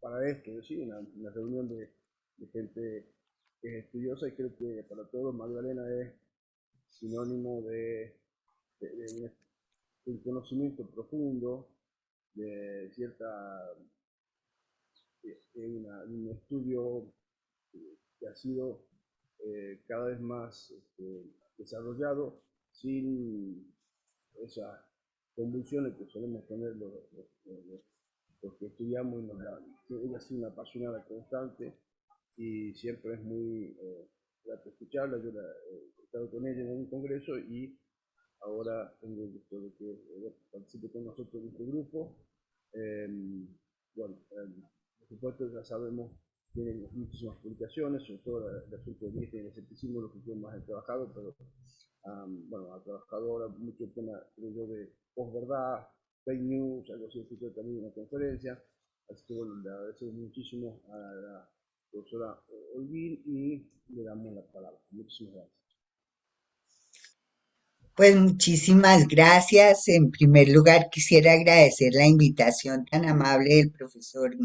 para esto, es decir, una reunión de gente que es estudiosa y creo que para todos Magdalena es sinónimo de un conocimiento profundo, de cierta, un estudio que ha sido cada vez más desarrollado sin esas convulsiones que solemos tener los que estudiamos y nos dan. Ella ha sido una apasionada constante y siempre es muy grato escucharla. Yo he estado con ella en un congreso y ahora tengo el gusto de que participe con nosotros en este grupo. Eh, bueno, por supuesto ya sabemos, tienen muchísimas publicaciones, sobre todo el asunto de Nietzsche y el escepticismo, lo que yo más he trabajado, pero bueno, ha trabajado ahora mucho el tema, creo yo, de posverdad, fake news, algo así, escuché también en una conferencia, así que bueno, le agradecemos muchísimo a la profesora Olguín y le damos la palabra. Muchísimas gracias. Pues muchísimas gracias. En primer lugar, quisiera agradecer la invitación tan amable del profesor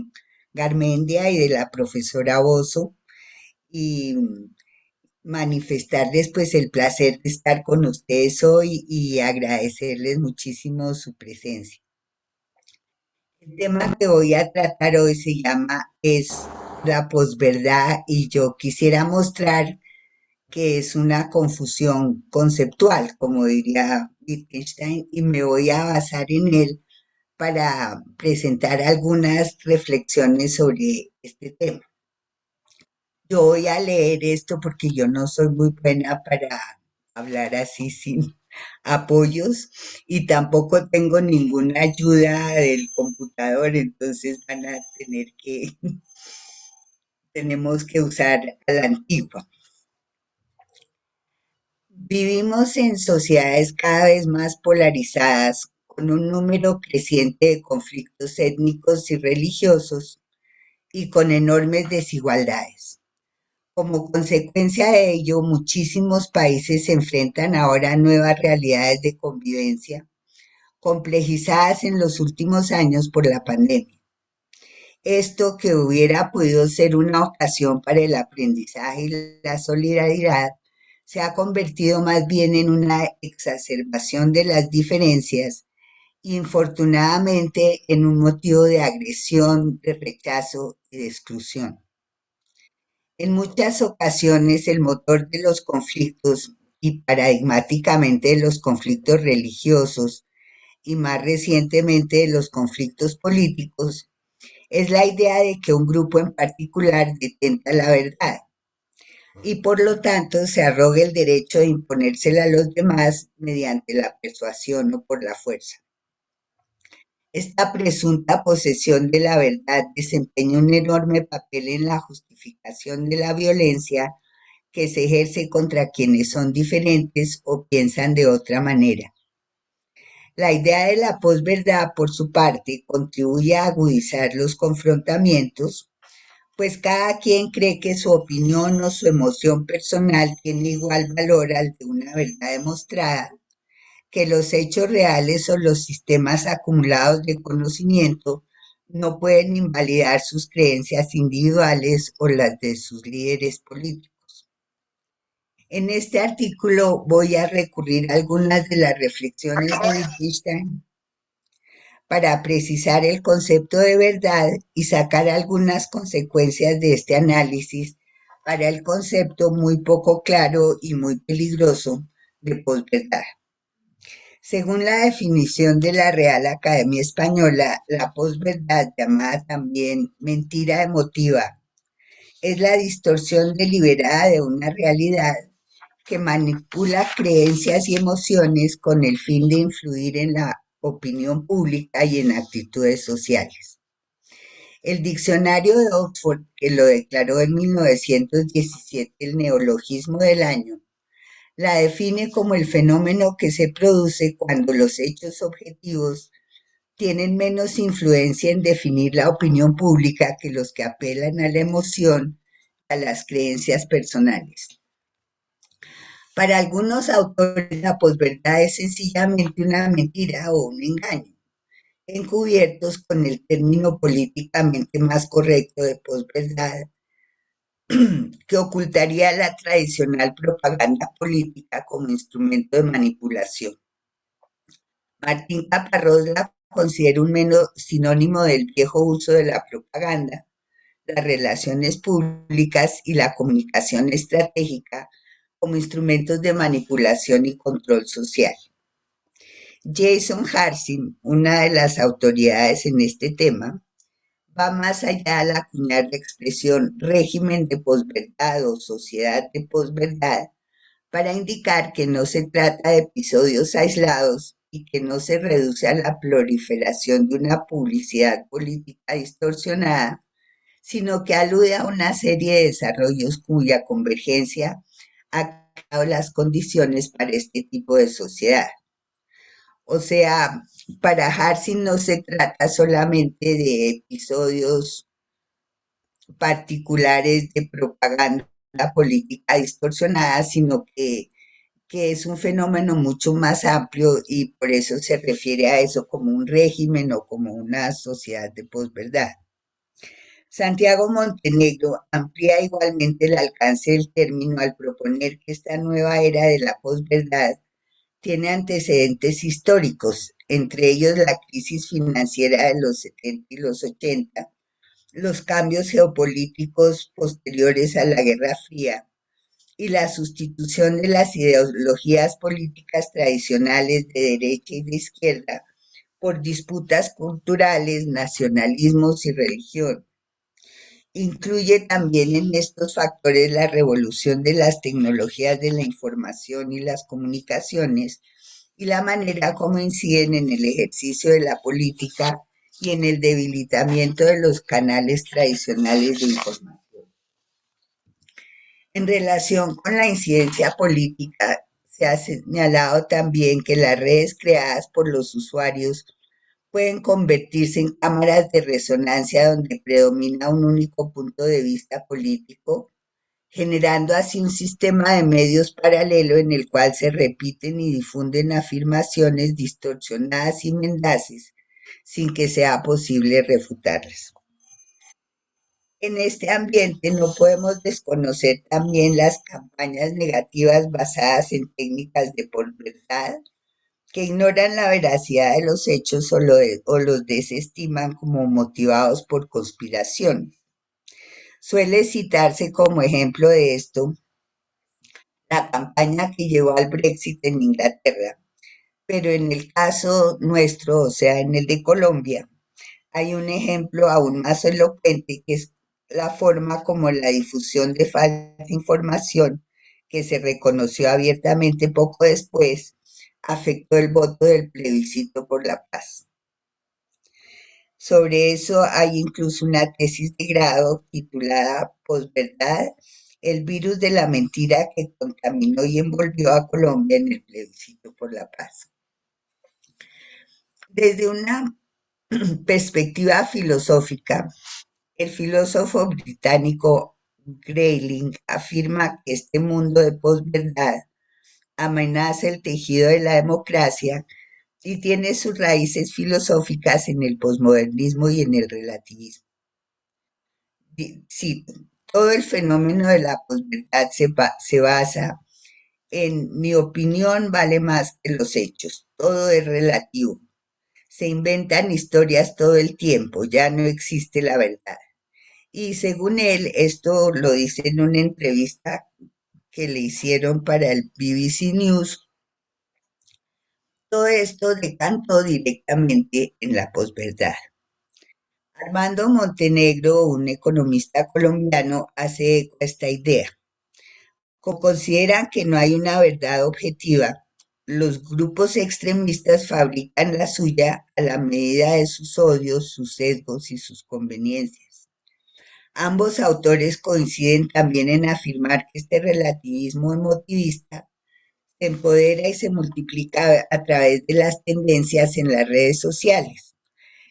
Garmendia y de la profesora Bozo y manifestarles pues el placer de estar con ustedes hoy y agradecerles muchísimo su presencia. El tema que voy a tratar hoy se llama es la posverdad y yo quisiera mostrar que es una confusión conceptual, como diría Wittgenstein, y me voy a basar en él para presentar algunas reflexiones sobre este tema. Yo voy a leer esto porque yo no soy muy buena para hablar así sin apoyos y tampoco tengo ninguna ayuda del computador, entonces van a tener que, tenemos que usar a la antigua. Vivimos en sociedades cada vez más polarizadas, con un número creciente de conflictos étnicos y religiosos y con enormes desigualdades. Como consecuencia de ello, muchísimos países se enfrentan ahora a nuevas realidades de convivencia, complejizadas en los últimos años por la pandemia. Esto que hubiera podido ser una ocasión para el aprendizaje y la solidaridad se ha convertido más bien en una exacerbación de las diferencias y infortunadamente en un motivo de agresión, de rechazo y de exclusión. En muchas ocasiones el motor de los conflictos y paradigmáticamente de los conflictos religiosos y más recientemente de los conflictos políticos es la idea de que un grupo en particular detenta la verdad y por lo tanto se arroga el derecho de imponérsela a los demás mediante la persuasión o por la fuerza. Esta presunta posesión de la verdad desempeña un enorme papel en la justificación de la violencia que se ejerce contra quienes son diferentes o piensan de otra manera. La idea de la posverdad, por su parte, contribuye a agudizar los confrontamientos, pues cada quien cree que su opinión o su emoción personal tiene igual valor al de una verdad demostrada, que los hechos reales o los sistemas acumulados de conocimiento no pueden invalidar sus creencias individuales o las de sus líderes políticos. En este artículo voy a recurrir a algunas de las reflexiones de Wittgenstein para precisar el concepto de verdad y sacar algunas consecuencias de este análisis para el concepto muy poco claro y muy peligroso de posverdad. Según la definición de la Real Academia Española, la posverdad, llamada también mentira emotiva, es la distorsión deliberada de una realidad que manipula creencias y emociones con el fin de influir en la opinión pública y en actitudes sociales. El diccionario de Oxford, que lo declaró en 1917 el neologismo del año, la define como el fenómeno que se produce cuando los hechos objetivos tienen menos influencia en definir la opinión pública que los que apelan a la emoción, a las creencias personales. Para algunos autores, la posverdad es sencillamente una mentira o un engaño, encubiertos con el término políticamente más correcto de posverdad, que ocultaría la tradicional propaganda política como instrumento de manipulación. Martín Caparrós la considera un menos sinónimo del viejo uso de la propaganda, las relaciones públicas y la comunicación estratégica como instrumentos de manipulación y control social. Jason Harsin, una de las autoridades en este tema, va más allá al acuñar la expresión régimen de posverdad o sociedad de posverdad para indicar que no se trata de episodios aislados y que no se reduce a la proliferación de una publicidad política distorsionada, sino que alude a una serie de desarrollos cuya convergencia ha creado las condiciones para este tipo de sociedad. O sea, para Harsin no se trata solamente de episodios particulares de propaganda política distorsionada, sino que es un fenómeno mucho más amplio y por eso se refiere a eso como un régimen o como una sociedad de posverdad. Santiago Montenegro amplía igualmente el alcance del término al proponer que esta nueva era de la posverdad tiene antecedentes históricos, entre ellos la crisis financiera de los 70 y los 80, los cambios geopolíticos posteriores a la Guerra Fría y la sustitución de las ideologías políticas tradicionales de derecha y de izquierda por disputas culturales, nacionalismos y religión. Incluye también en estos factores la revolución de las tecnologías de la información y las comunicaciones y la manera como inciden en el ejercicio de la política y en el debilitamiento de los canales tradicionales de información. En relación con la incidencia política, se ha señalado también que las redes creadas por los usuarios pueden convertirse en cámaras de resonancia donde predomina un único punto de vista político, generando así un sistema de medios paralelo en el cual se repiten y difunden afirmaciones distorsionadas y mendaces sin que sea posible refutarlas. En este ambiente no podemos desconocer también las campañas negativas basadas en técnicas de posverdad que ignoran la veracidad de los hechos o los desestiman como motivados por conspiración. Suele citarse como ejemplo de esto la campaña que llevó al Brexit en Inglaterra, pero en el caso nuestro, o sea, en el de Colombia, hay un ejemplo aún más elocuente que es la forma como la difusión de falsa información, que se reconoció abiertamente poco después, afectó el voto del plebiscito por la paz. Sobre eso hay incluso una tesis de grado titulada Posverdad, el virus de la mentira que contaminó y envolvió a Colombia en el plebiscito por la paz. Desde una perspectiva filosófica, el filósofo británico Grayling afirma que este mundo de posverdad amenaza el tejido de la democracia y tiene sus raíces filosóficas en el posmodernismo y en el relativismo. Sí, todo el fenómeno de la posverdad se basa en mi opinión vale más que los hechos, todo es relativo. Se inventan historias todo el tiempo, ya no existe la verdad. Y según él, esto lo dice en una entrevista que le hicieron para el BBC News, todo esto decantó directamente en la posverdad. Armando Montenegro, un economista colombiano, hace eco a esta idea. Como consideran que no hay una verdad objetiva, los grupos extremistas fabrican la suya a la medida de sus odios, sus sesgos y sus conveniencias. Ambos autores coinciden también en afirmar que este relativismo emotivista se empodera y se multiplica a través de las tendencias en las redes sociales,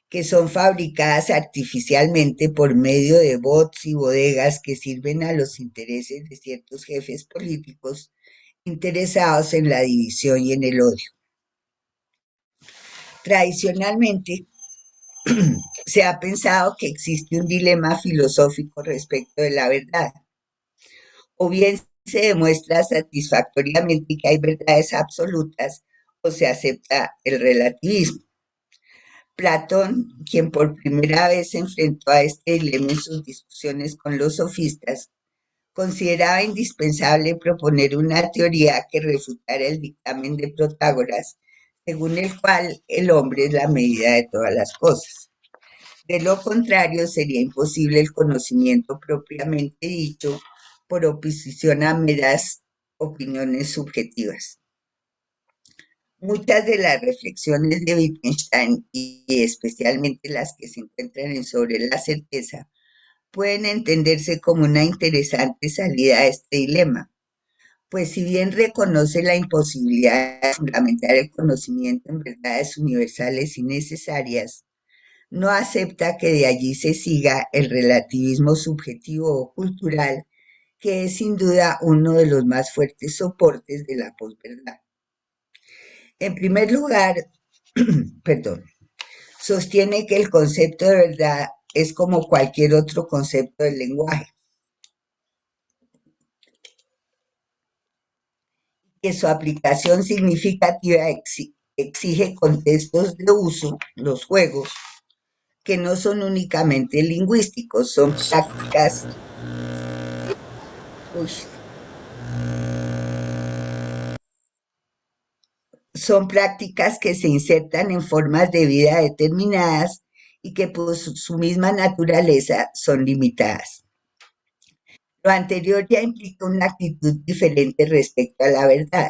que son fabricadas artificialmente por medio de bots y bodegas que sirven a los intereses de ciertos jefes políticos interesados en la división y en el odio. Tradicionalmente, Se ha pensado que existe un dilema filosófico respecto de la verdad, o bien se demuestra satisfactoriamente que hay verdades absolutas o se acepta el relativismo. Platón, quien por primera vez se enfrentó a este dilema en sus discusiones con los sofistas, consideraba indispensable proponer una teoría que refutara el dictamen de Protágoras, según el cual el hombre es la medida de todas las cosas. De lo contrario, sería imposible el conocimiento propiamente dicho por oposición a meras opiniones subjetivas. Muchas de las reflexiones de Wittgenstein, y especialmente las que se encuentran en Sobre la certeza, pueden entenderse como una interesante salida a este dilema, pues si bien reconoce la imposibilidad de fundamentar el conocimiento en verdades universales y necesarias, no acepta que de allí se siga el relativismo subjetivo o cultural, que es sin duda uno de los más fuertes soportes de la posverdad. En primer lugar, perdón, sostiene que el concepto de verdad es como cualquier otro concepto del lenguaje, que su aplicación significativa exige contextos de uso, los juegos, que no son únicamente lingüísticos, uy, son prácticas que se insertan en formas de vida determinadas y que por su misma naturaleza son limitadas. Lo anterior ya implica una actitud diferente respecto a la verdad.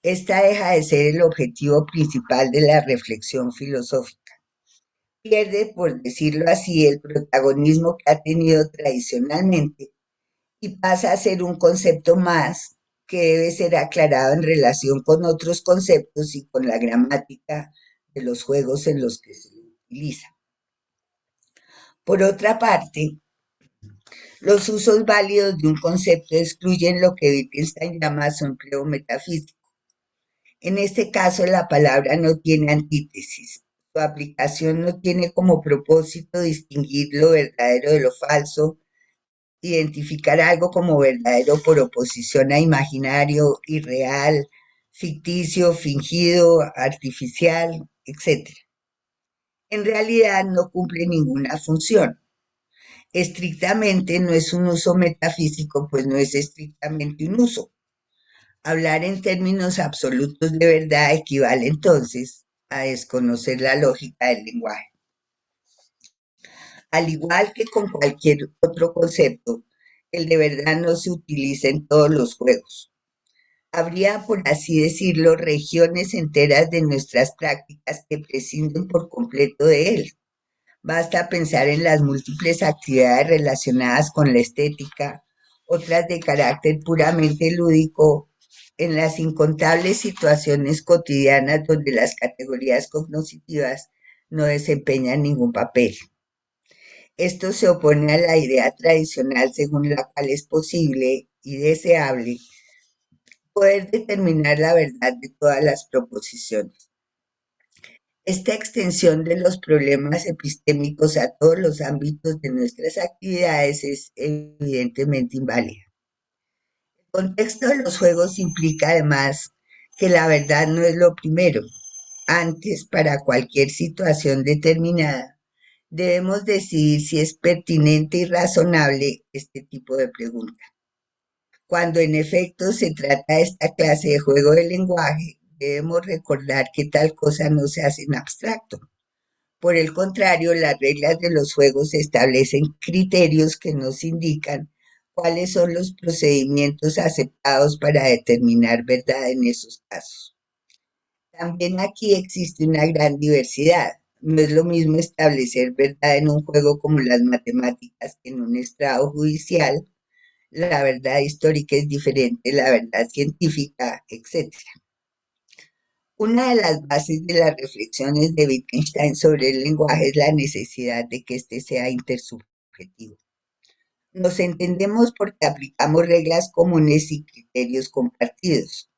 Esta deja de ser el objetivo principal de la reflexión filosófica. Pierde, por decirlo así, el protagonismo que ha tenido tradicionalmente y pasa a ser un concepto más que debe ser aclarado en relación con otros conceptos y con la gramática de los juegos en los que se utiliza. Por otra parte, los usos válidos de un concepto excluyen lo que Wittgenstein llama su empleo metafísico. En este caso, la palabra no tiene antítesis. Su aplicación no tiene como propósito distinguir lo verdadero de lo falso, identificar algo como verdadero por oposición a imaginario, irreal, ficticio, fingido, artificial, etc. En realidad no cumple ninguna función. Estrictamente no es un uso metafísico, pues no es estrictamente un uso. Hablar en términos absolutos de verdad equivale entonces a desconocer la lógica del lenguaje. Al igual que con cualquier otro concepto, el de verdad no se utiliza en todos los juegos. Habría, por así decirlo, regiones enteras de nuestras prácticas que prescinden por completo de él. Basta pensar en las múltiples actividades relacionadas con la estética, otras de carácter puramente lúdico, en las incontables situaciones cotidianas donde las categorías cognitivas no desempeñan ningún papel. Esto se opone a la idea tradicional según la cual es posible y deseable poder determinar la verdad de todas las proposiciones. Esta extensión de los problemas epistémicos a todos los ámbitos de nuestras actividades es evidentemente inválida. El contexto de los juegos implica además que la verdad no es lo primero. Antes, para cualquier situación determinada, debemos decidir si es pertinente y razonable este tipo de pregunta. Cuando en efecto se trata de esta clase de juego de lenguaje, debemos recordar que tal cosa no se hace en abstracto. Por el contrario, las reglas de los juegos establecen criterios que nos indican cuáles son los procedimientos aceptados para determinar verdad en esos casos. También aquí existe una gran diversidad. No es lo mismo establecer verdad en un juego como las matemáticas que en un estrado judicial. La verdad histórica es diferente, la verdad científica, etc. Una de las bases de las reflexiones de Wittgenstein sobre el lenguaje es la necesidad de que éste sea intersubjetivo. Nos entendemos porque aplicamos reglas comunes y criterios compartidos.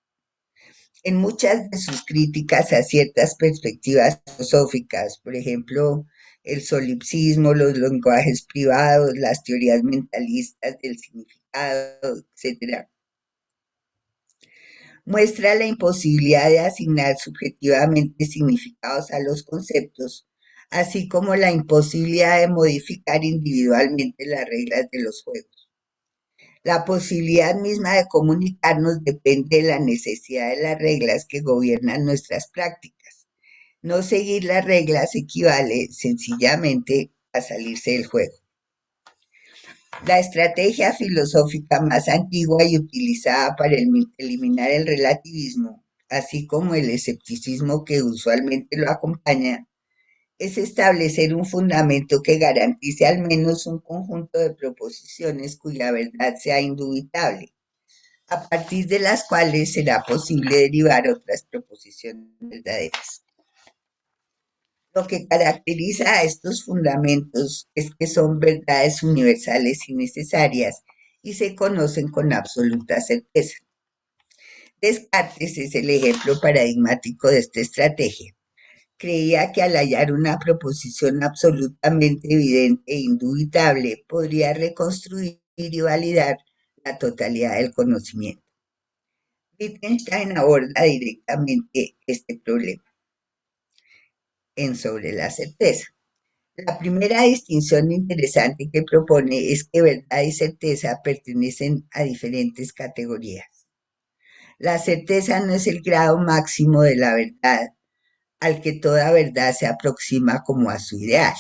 En muchas de sus críticas a ciertas perspectivas filosóficas, por ejemplo, el solipsismo, los lenguajes privados, las teorías mentalistas del significado, etc., muestra la imposibilidad de asignar subjetivamente significados a los conceptos, así como la imposibilidad de modificar individualmente las reglas de los juegos. La posibilidad misma de comunicarnos depende de la necesidad de las reglas que gobiernan nuestras prácticas. No seguir las reglas equivale sencillamente a salirse del juego. La estrategia filosófica más antigua y utilizada para eliminar el relativismo, así como el escepticismo que usualmente lo acompaña, es establecer un fundamento que garantice al menos un conjunto de proposiciones cuya verdad sea indubitable, a partir de las cuales será posible derivar otras proposiciones verdaderas. Lo que caracteriza a estos fundamentos es que son verdades universales y necesarias y se conocen con absoluta certeza. Descartes es el ejemplo paradigmático de esta estrategia. Creía que al hallar una proposición absolutamente evidente e indubitable, podría reconstruir y validar la totalidad del conocimiento. Wittgenstein aborda directamente este problema en Sobre la certeza. La primera distinción interesante que propone es que verdad y certeza pertenecen a diferentes categorías. La certeza no es el grado máximo de la verdad al que toda verdad se aproxima como a su ideal.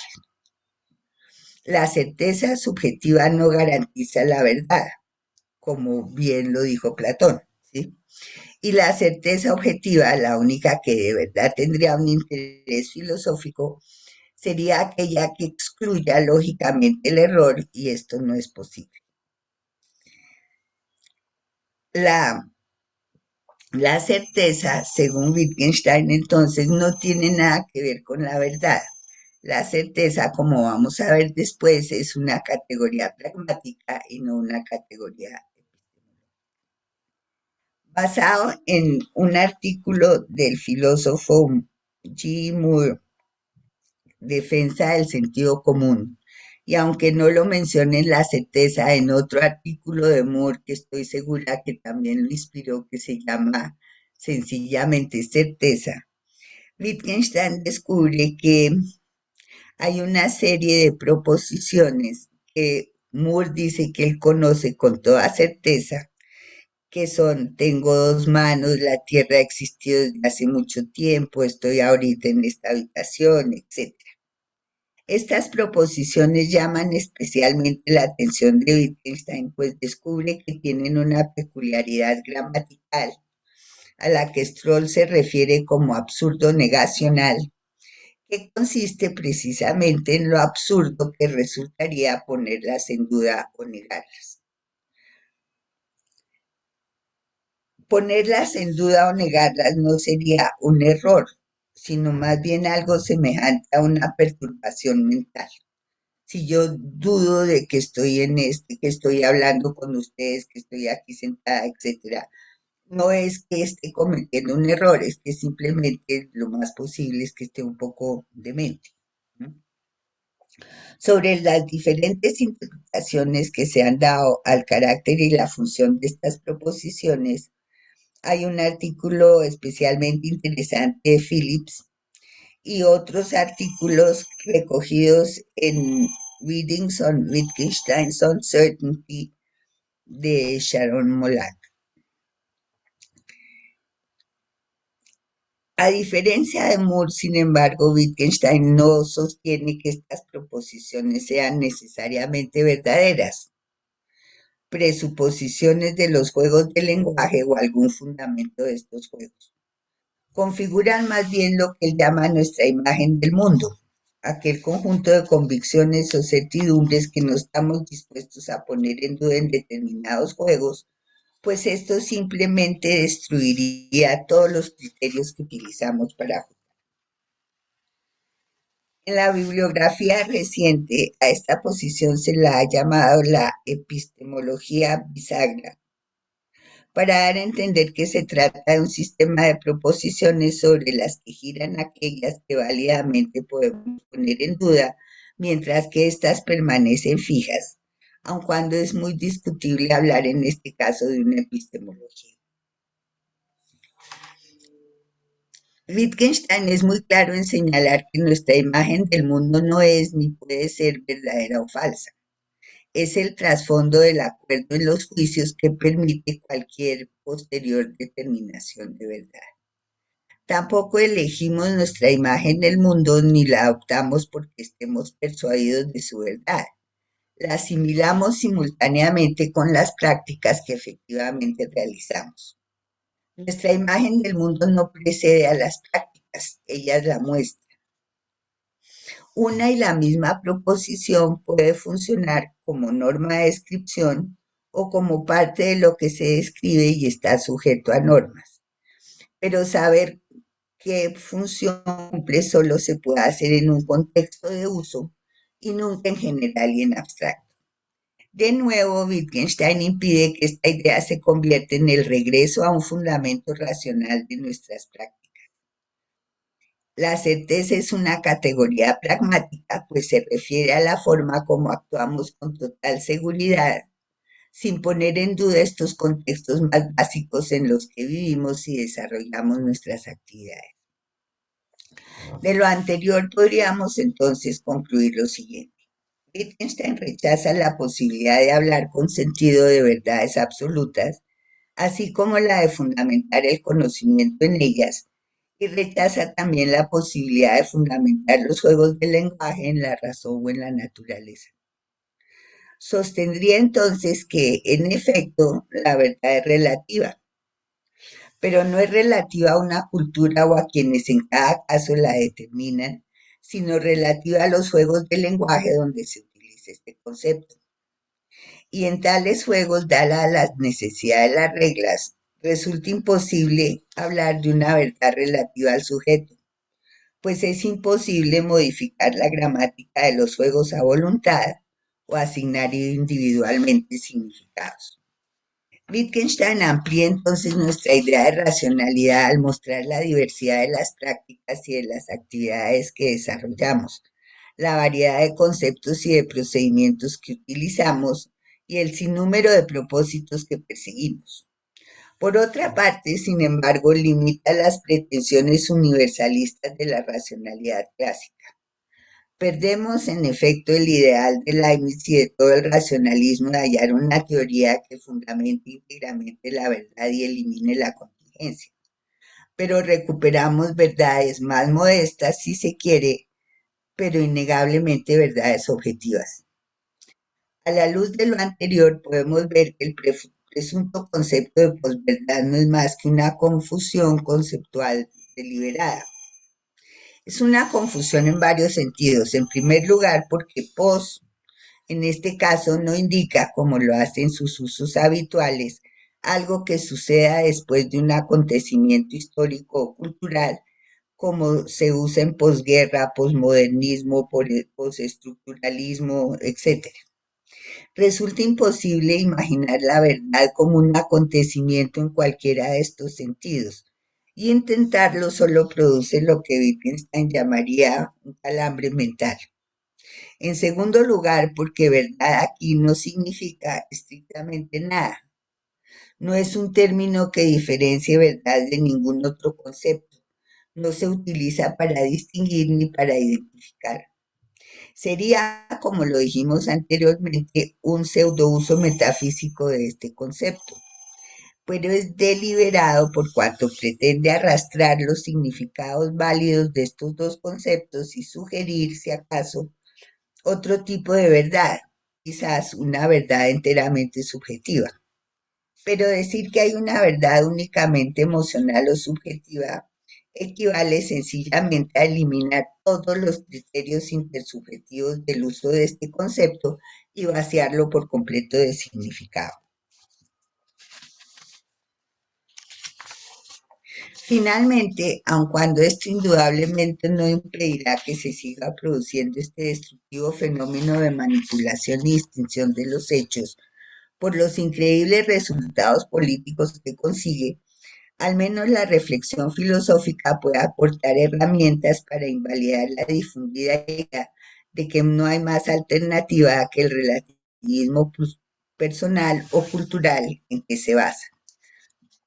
La certeza subjetiva no garantiza la verdad, como bien lo dijo Platón, ¿sí? Y la certeza objetiva, la única que de verdad tendría un interés filosófico, sería aquella que excluya lógicamente el error, y esto no es posible. La, la certeza, según Wittgenstein, entonces, no tiene nada que ver con la verdad. La certeza, como vamos a ver después, es una categoría pragmática y no una categoría basado en un artículo del filósofo G. Moore, Defensa del sentido común. Y aunque no lo mencione en la certeza, en otro artículo de Moore, que estoy segura que también lo inspiró, que se llama sencillamente Certeza, Wittgenstein descubre que hay una serie de proposiciones que Moore dice que él conoce con toda certeza, que son: tengo dos manos, la tierra ha existido desde hace mucho tiempo, estoy ahorita en esta habitación, etc. Estas proposiciones llaman especialmente la atención de Wittgenstein, pues descubre que tienen una peculiaridad gramatical a la que Stroll se refiere como absurdo negacional, que consiste precisamente en lo absurdo que resultaría ponerlas en duda o negarlas. Ponerlas en duda o negarlas no sería un error, sino más bien algo semejante a una perturbación mental. Si yo dudo de que estoy que estoy hablando con ustedes, que estoy aquí sentada, etcétera, no es que esté cometiendo un error, es que simplemente lo más posible es que esté un poco demente, ¿no? Sobre las diferentes interpretaciones que se han dado al carácter y la función de estas proposiciones, hay un artículo especialmente interesante de Phillips y otros artículos recogidos en Readings on Wittgenstein's Uncertainty de Sharon Mollack. A diferencia de Moore, sin embargo, Wittgenstein no sostiene que estas proposiciones sean necesariamente verdaderas, presuposiciones de los juegos de lenguaje o algún fundamento de estos juegos. Configuran más bien lo que él llama nuestra imagen del mundo, aquel conjunto de convicciones o certidumbres que no estamos dispuestos a poner en duda en determinados juegos, pues esto simplemente destruiría todos los criterios que utilizamos para jugar. En la bibliografía reciente a esta posición se la ha llamado la epistemología bisagra, para dar a entender que se trata de un sistema de proposiciones sobre las que giran aquellas que válidamente podemos poner en duda, mientras que éstas permanecen fijas, aun cuando es muy discutible hablar en este caso de una epistemología. Wittgenstein es muy claro en señalar que nuestra imagen del mundo no es ni puede ser verdadera o falsa. Es el trasfondo del acuerdo en los juicios que permite cualquier posterior determinación de verdad. Tampoco elegimos nuestra imagen del mundo ni la adoptamos porque estemos persuadidos de su verdad. La asimilamos simultáneamente con las prácticas que efectivamente realizamos. Nuestra imagen del mundo no precede a las prácticas, ellas la muestran. Una y la misma proposición puede funcionar como norma de descripción o como parte de lo que se describe y está sujeto a normas. Pero saber qué función cumple solo se puede hacer en un contexto de uso y nunca en general y en abstracto. De nuevo, Wittgenstein impide que esta idea se convierta en el regreso a un fundamento racional de nuestras prácticas. La certeza es una categoría pragmática, pues se refiere a la forma como actuamos con total seguridad, sin poner en duda estos contextos más básicos en los que vivimos y desarrollamos nuestras actividades. De lo anterior podríamos entonces concluir lo siguiente. Wittgenstein rechaza la posibilidad de hablar con sentido de verdades absolutas, así como la de fundamentar el conocimiento en ellas, y rechaza también la posibilidad de fundamentar los juegos del lenguaje en la razón o en la naturaleza. Sostendría entonces que, en efecto, la verdad es relativa, pero no es relativa a una cultura o a quienes en cada caso la determinan, sino relativa a los juegos del lenguaje donde se utiliza este concepto. Y en tales juegos, dada la necesidad de las reglas, resulta imposible hablar de una verdad relativa al sujeto, pues es imposible modificar la gramática de los juegos a voluntad o asignar individualmente significados. Wittgenstein amplía entonces nuestra idea de racionalidad al mostrar la diversidad de las prácticas y de las actividades que desarrollamos, la variedad de conceptos y de procedimientos que utilizamos y el sinnúmero de propósitos que perseguimos. Por otra parte, sin embargo, limita las pretensiones universalistas de la racionalidad clásica. Perdemos, en efecto, el ideal de Leibniz y de todo el racionalismo de hallar una teoría que fundamente íntegramente la verdad y elimine la contingencia. Pero recuperamos verdades más modestas, si se quiere, pero innegablemente verdades objetivas. A la luz de lo anterior, podemos ver que el presunto concepto de posverdad no es más que una confusión conceptual deliberada. Es una confusión en varios sentidos. En primer lugar, porque pos, en este caso, no indica, como lo hacen sus usos habituales, algo que suceda después de un acontecimiento histórico o cultural, como se usa en posguerra, posmodernismo, postestructuralismo, etc. Resulta imposible imaginar la verdad como un acontecimiento en cualquiera de estos sentidos, y intentarlo solo produce lo que Wittgenstein llamaría un calambre mental. En segundo lugar, porque verdad aquí no significa estrictamente nada. No es un término que diferencie verdad de ningún otro concepto. No se utiliza para distinguir ni para identificar. Sería, como lo dijimos anteriormente, un pseudouso metafísico de este concepto, pero es deliberado por cuanto pretende arrastrar los significados válidos de estos dos conceptos y sugerir, si acaso, otro tipo de verdad, quizás una verdad enteramente subjetiva. Pero decir que hay una verdad únicamente emocional o subjetiva equivale sencillamente a eliminar todos los criterios intersubjetivos del uso de este concepto y vaciarlo por completo de significado. Finalmente, aun cuando esto indudablemente no impedirá que se siga produciendo este destructivo fenómeno de manipulación y distinción de los hechos, por los increíbles resultados políticos que consigue, al menos la reflexión filosófica puede aportar herramientas para invalidar la difundida idea de que no hay más alternativa que el relativismo personal o cultural en que se basa.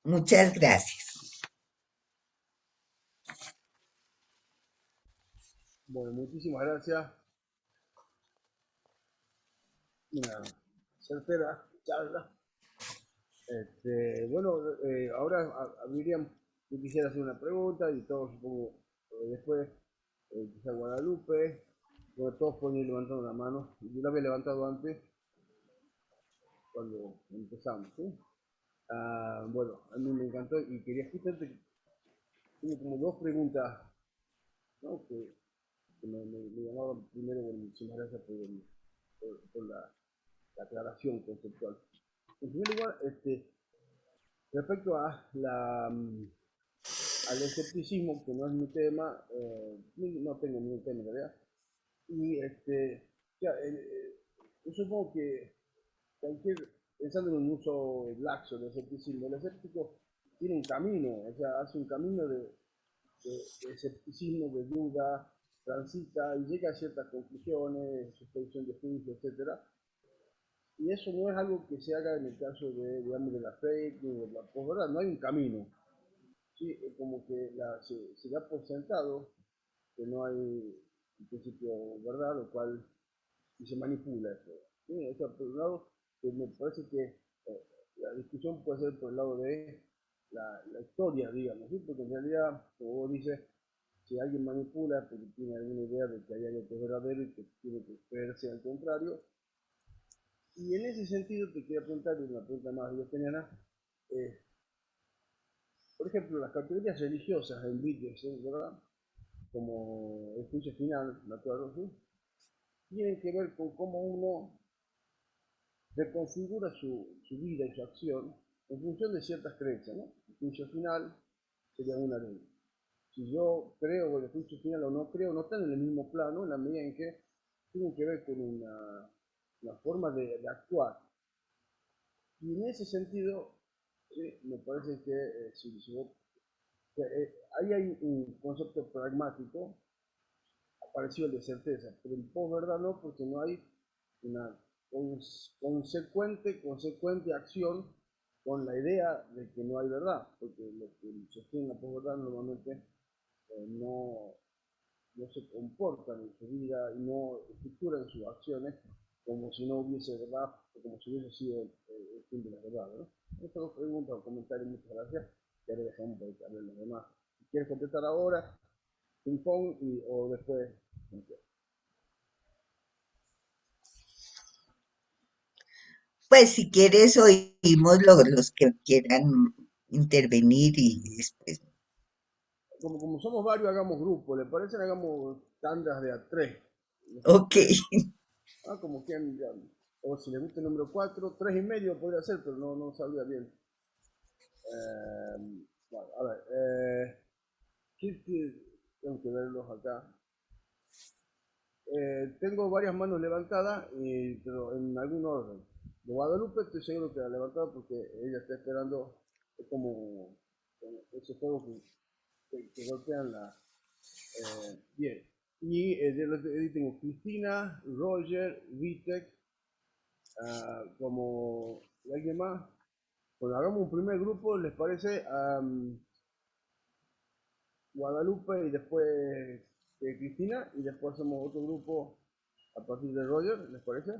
Muchas gracias. Bueno, muchísimas gracias. Una certera charla. Bueno, ahora abrirían, yo quisiera hacer una pregunta y todos supongo después, quizá Guadalupe, bueno, todos pueden ir levantando la mano. Yo la había levantado antes cuando empezamos, ¿sí? Bueno, a mí me encantó y quería justamente, tengo como dos preguntas, ¿no? Que me llamaban primero, bueno, muchísimas gracias por la aclaración conceptual. En primer lugar, respecto a al escepticismo, que no es mi tema, no tengo ningún tema en realidad, y ya, yo supongo que cualquier, pensando en un uso laxo del escepticismo, el escéptico tiene un camino, o sea, hace un camino de escepticismo, de duda, transita y llega a ciertas conclusiones, suspensión de juicio, etcétera. Y eso no es algo que se haga en el caso de, digamos, de la fake ni de la posverdad, no hay un camino. Sí, como que se da por sentado que no hay en principio verdad, lo cual y se manipula eso. ¿Sí? O sea, por un lado, que me parece que la discusión puede ser por el lado de la historia, digamos, ¿sí? Porque en realidad, como vos dices, si alguien manipula porque tiene alguna idea de que hay algo que es verdadero y que tiene que creerse al contrario, y en ese sentido te quería preguntar una pregunta más Diogeniana, eh, por ejemplo, las categorías religiosas en Wittgenstein, ¿verdad? Como el juicio final, ¿me acuerdo? ¿Sí? Tienen que ver con cómo uno reconfigura su vida y su acción en función de ciertas creencias, ¿no? El juicio final sería una de ellas. Si yo creo en el juicio final o no creo, no están en el mismo plano en la medida en que tienen que ver con una forma de actuar. Y en ese sentido, sí, me parece que si vos, ahí hay un concepto pragmático parecido al de certeza, pero el posverdad no, porque no hay una consecuente acción con la idea de que no hay verdad, porque lo que sostiene la posverdad normalmente no, no se comportan en su vida y no estructuran sus acciones como si no hubiese verdad o como si hubiese sido el fin de la verdad, ¿no? Estas dos preguntas o comentarios, muchas gracias, y ahora dejamos para que hablen los demás. Si quieres contestar ahora, ping pong o después. Pues si quieres oímos los que quieran intervenir y después. Como somos varios, hagamos grupos, ¿le parece? Hagamos tandas de a tres. No sé Ok, ustedes. Como quieran, o si les gusta el número 4 3 y medio podría ser, pero no sabría bien. Bueno, a ver, tengo que verlos acá. Tengo varias manos levantadas, pero en algún orden. De Guadalupe estoy seguro que la ha levantado porque ella está esperando, es como ese juego que golpean bien. Y de ahí tengo Cristina, Roger, Vitek, como ¿y alguien más. Bueno, hagamos un primer grupo, ¿les parece? Guadalupe y después Cristina, y después hacemos otro grupo a partir de Roger, ¿les parece?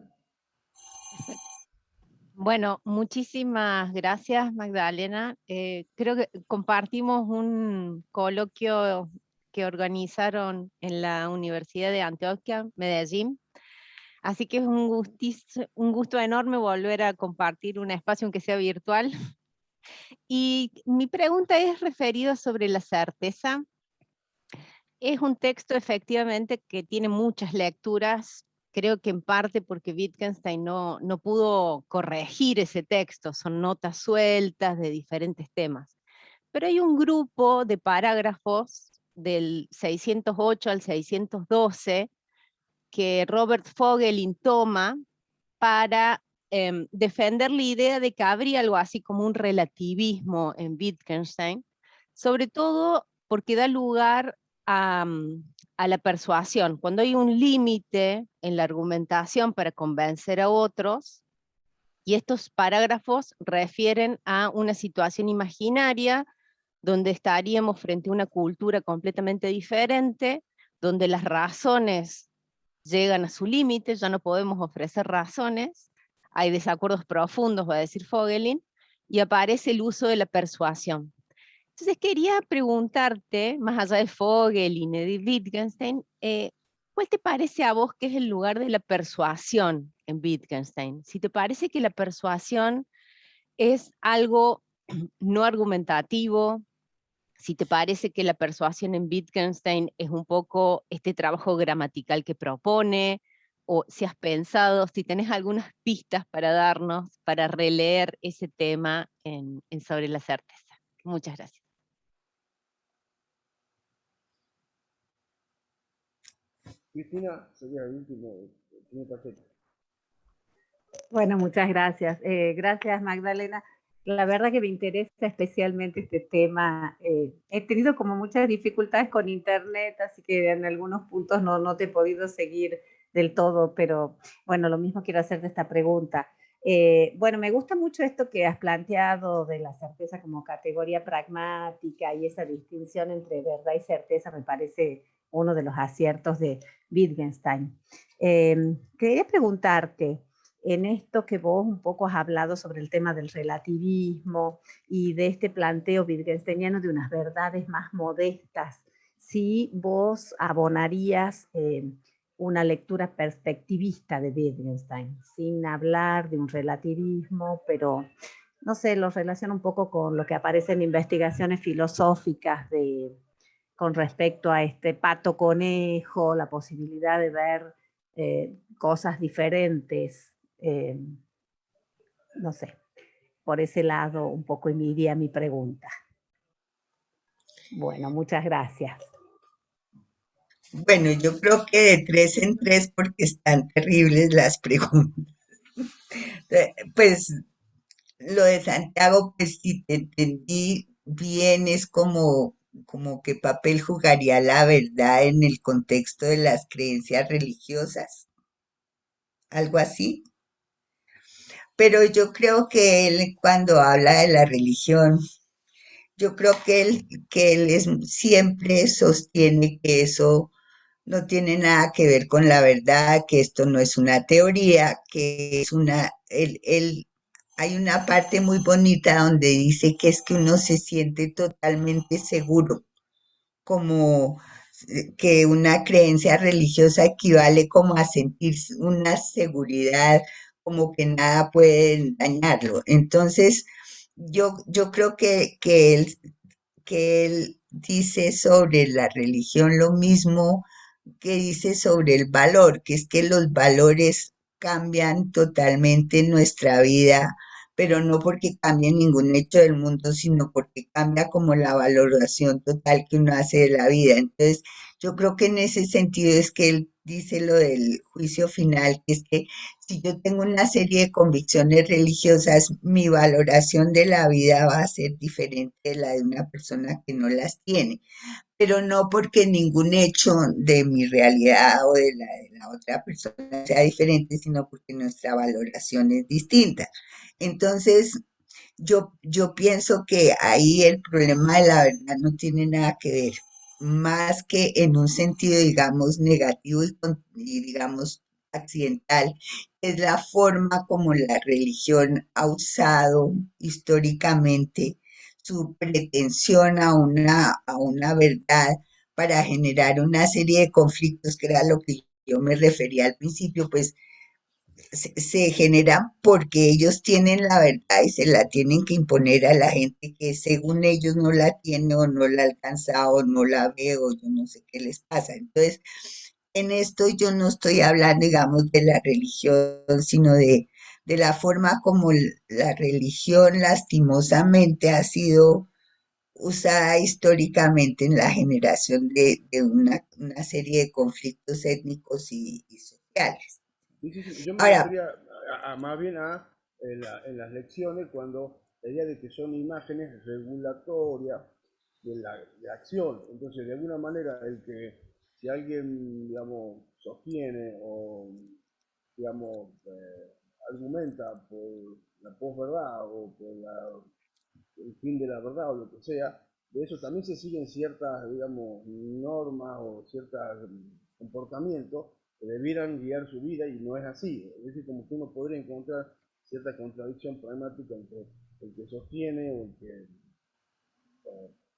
Bueno, muchísimas gracias, Magdalena. Creo que compartimos un coloquio que organizaron en la Universidad de Antioquia, Medellín. Así que es un gusto enorme volver a compartir un espacio, aunque sea virtual. Y mi pregunta es referida sobre la certeza. Es un texto efectivamente que tiene muchas lecturas, creo que en parte porque Wittgenstein no pudo corregir ese texto, son notas sueltas de diferentes temas. Pero hay un grupo de parágrafos del 608 al 612 que Robert Fogelin toma para defender la idea de que habría algo así como un relativismo en Wittgenstein, sobre todo porque da lugar a la persuasión. Cuando hay un límite en la argumentación para convencer a otros, y estos parágrafos refieren a una situación imaginaria donde estaríamos frente a una cultura completamente diferente, donde las razones llegan a su límite, ya no podemos ofrecer razones, hay desacuerdos profundos, va a decir Vogelin, y aparece el uso de la persuasión. Entonces quería preguntarte, más allá de Vogelin y de Wittgenstein, ¿cuál te parece a vos que es el lugar de la persuasión en Wittgenstein? Si te parece que la persuasión es algo no argumentativo, si te parece que la persuasión en Wittgenstein es un poco este trabajo gramatical que propone, o si has pensado, si tenés algunas pistas para darnos, para releer ese tema en Sobre la certeza. Muchas gracias. Cristina, sería el último tarjeta. Bueno, muchas gracias. Gracias, Magdalena. La verdad que me interesa especialmente este tema. He tenido como muchas dificultades con internet, así que en algunos puntos no te he podido seguir del todo, pero bueno, lo mismo quiero hacerte esta pregunta. Bueno, me gusta mucho esto que has planteado de la certeza como categoría pragmática y esa distinción entre verdad y certeza me parece uno de los aciertos de Wittgenstein. Quería preguntarte, en esto que vos un poco has hablado sobre el tema del relativismo y de este planteo wittgensteiniano de unas verdades más modestas, si vos abonarías una lectura perspectivista de Wittgenstein, sin hablar de un relativismo, pero no sé, lo relaciono un poco con lo que aparece en investigaciones filosóficas con respecto a este pato conejo, la posibilidad de ver cosas diferentes. No sé, por ese lado un poco iría mi pregunta. Bueno, muchas gracias. Bueno, yo creo que de 3 en 3 porque están terribles las preguntas. Pues lo de Santiago, pues si te entendí bien, es como qué papel jugaría la verdad en el contexto de las creencias religiosas, algo así. Pero yo creo que él cuando habla de la religión, yo creo que él siempre sostiene que eso no tiene nada que ver con la verdad, que esto no es una teoría, que es hay una parte muy bonita donde dice que es que uno se siente totalmente seguro, como que una creencia religiosa equivale como a sentir una seguridad, como que nada puede dañarlo. Entonces, yo creo que él dice sobre la religión lo mismo que dice sobre el valor, que es que los valores cambian totalmente nuestra vida, pero no porque cambie ningún hecho del mundo, sino porque cambia como la valoración total que uno hace de la vida. Entonces, yo creo que en ese sentido es que él dice lo del juicio final, que es que si yo tengo una serie de convicciones religiosas, mi valoración de la vida va a ser diferente de la de una persona que no las tiene, pero no porque ningún hecho de mi realidad o de la otra persona sea diferente, sino porque nuestra valoración es distinta. Entonces, yo pienso que ahí el problema de la verdad no tiene nada que ver, más que en un sentido, digamos, negativo y digamos, accidental, es la forma como la religión ha usado históricamente su pretensión a una verdad para generar una serie de conflictos, que era lo que yo me refería al principio, pues se generan porque ellos tienen la verdad y se la tienen que imponer a la gente que según ellos no la tiene o no la ha alcanzado o no la ve o yo no sé qué les pasa. Entonces, en esto yo no estoy hablando, digamos, de la religión, sino de la forma como la religión lastimosamente ha sido usada históricamente en la generación de una serie de conflictos étnicos y sociales. Sí, sí, sí. Yo me Ahora, refería más bien en las lecciones, cuando la idea de que son imágenes regulatorias de la acción. Entonces, de alguna manera, si alguien, digamos, sostiene o, digamos, argumenta por la posverdad o por el fin de la verdad o lo que sea, de eso también se siguen ciertas, digamos, normas o ciertos comportamientos que debieran guiar su vida y no es así. Es decir, como que uno podría encontrar cierta contradicción pragmática entre el que sostiene o el que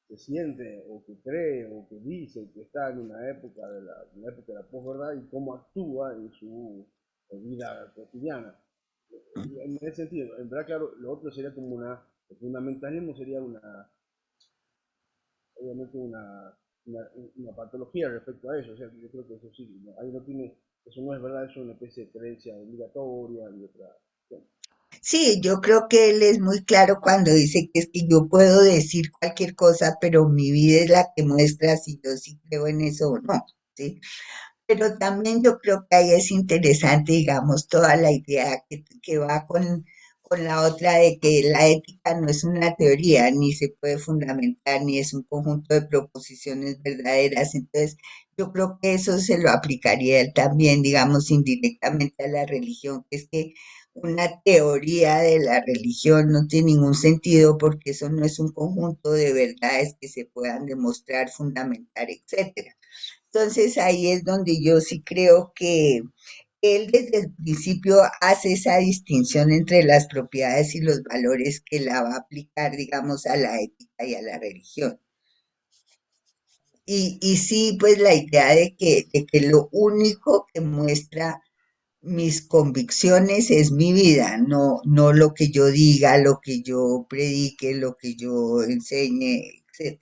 se siente o que cree o que dice que está en una época de la posverdad y cómo actúa en su vida cotidiana. En ese sentido, en verdad, claro, lo otro sería como el fundamentalismo sería obviamente una patología respecto a eso. O sea, yo creo que eso sí, ahí no tiene, eso no es verdad, eso es una especie de creencia obligatoria y otra. Bueno. Sí, yo creo que él es muy claro cuando dice que es que yo puedo decir cualquier cosa, pero mi vida es la que muestra si yo sí creo en eso o no, ¿sí? Pero también yo creo que ahí es interesante, digamos, toda la idea que va con la otra de que la ética no es una teoría, ni se puede fundamentar, ni es un conjunto de proposiciones verdaderas. Entonces, yo creo que eso se lo aplicaría él también, digamos, indirectamente a la religión, que es que una teoría de la religión no tiene ningún sentido porque eso no es un conjunto de verdades que se puedan demostrar, fundamentar, etcétera. Entonces ahí es donde yo sí creo que él desde el principio hace esa distinción entre las propiedades y los valores que la va a aplicar, digamos, a la ética y a la religión. Y sí, pues la idea de que lo único que muestra mis convicciones es mi vida, no lo que yo diga, lo que yo predique, lo que yo enseñe, etc.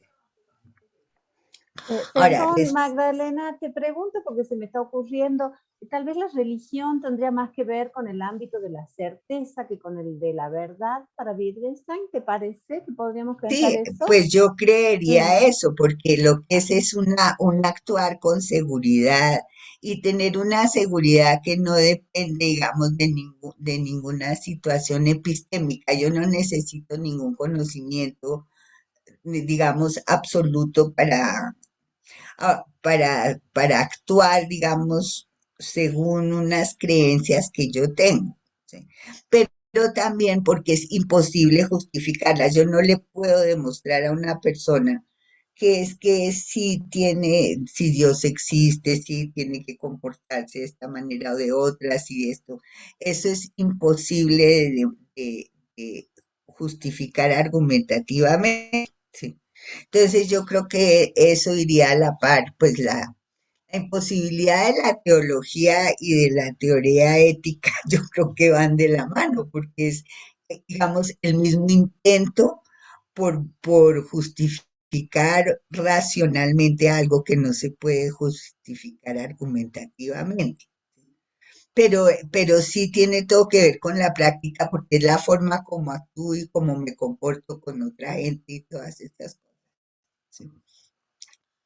Ahora, Perdón, Magdalena, te pregunto porque se me está ocurriendo, tal vez la religión tendría más que ver con el ámbito de la certeza que con el de la verdad para Wittgenstein. ¿Te parece que podríamos pensar sí, eso? pues yo creería Mm. eso, porque lo que es un actuar con seguridad y tener una seguridad que no depende, digamos, de ninguna situación epistémica. Yo no necesito ningún conocimiento, digamos, absoluto para actuar, digamos, según unas creencias que yo tengo, ¿sí? Pero también porque es imposible justificarlas. Yo no le puedo demostrar a una persona que es que si Dios existe, si tiene que comportarse de esta manera o de otra, si esto, eso es imposible de justificar argumentativamente, ¿sí? Entonces yo creo que eso iría a la par, pues la imposibilidad de la teología y de la teoría ética, yo creo que van de la mano, porque es, digamos, el mismo intento por justificar racionalmente algo que no se puede justificar argumentativamente. Pero sí tiene todo que ver con la práctica, porque es la forma como actúo y cómo me comporto con otra gente y todas estas cosas. ¿Sí?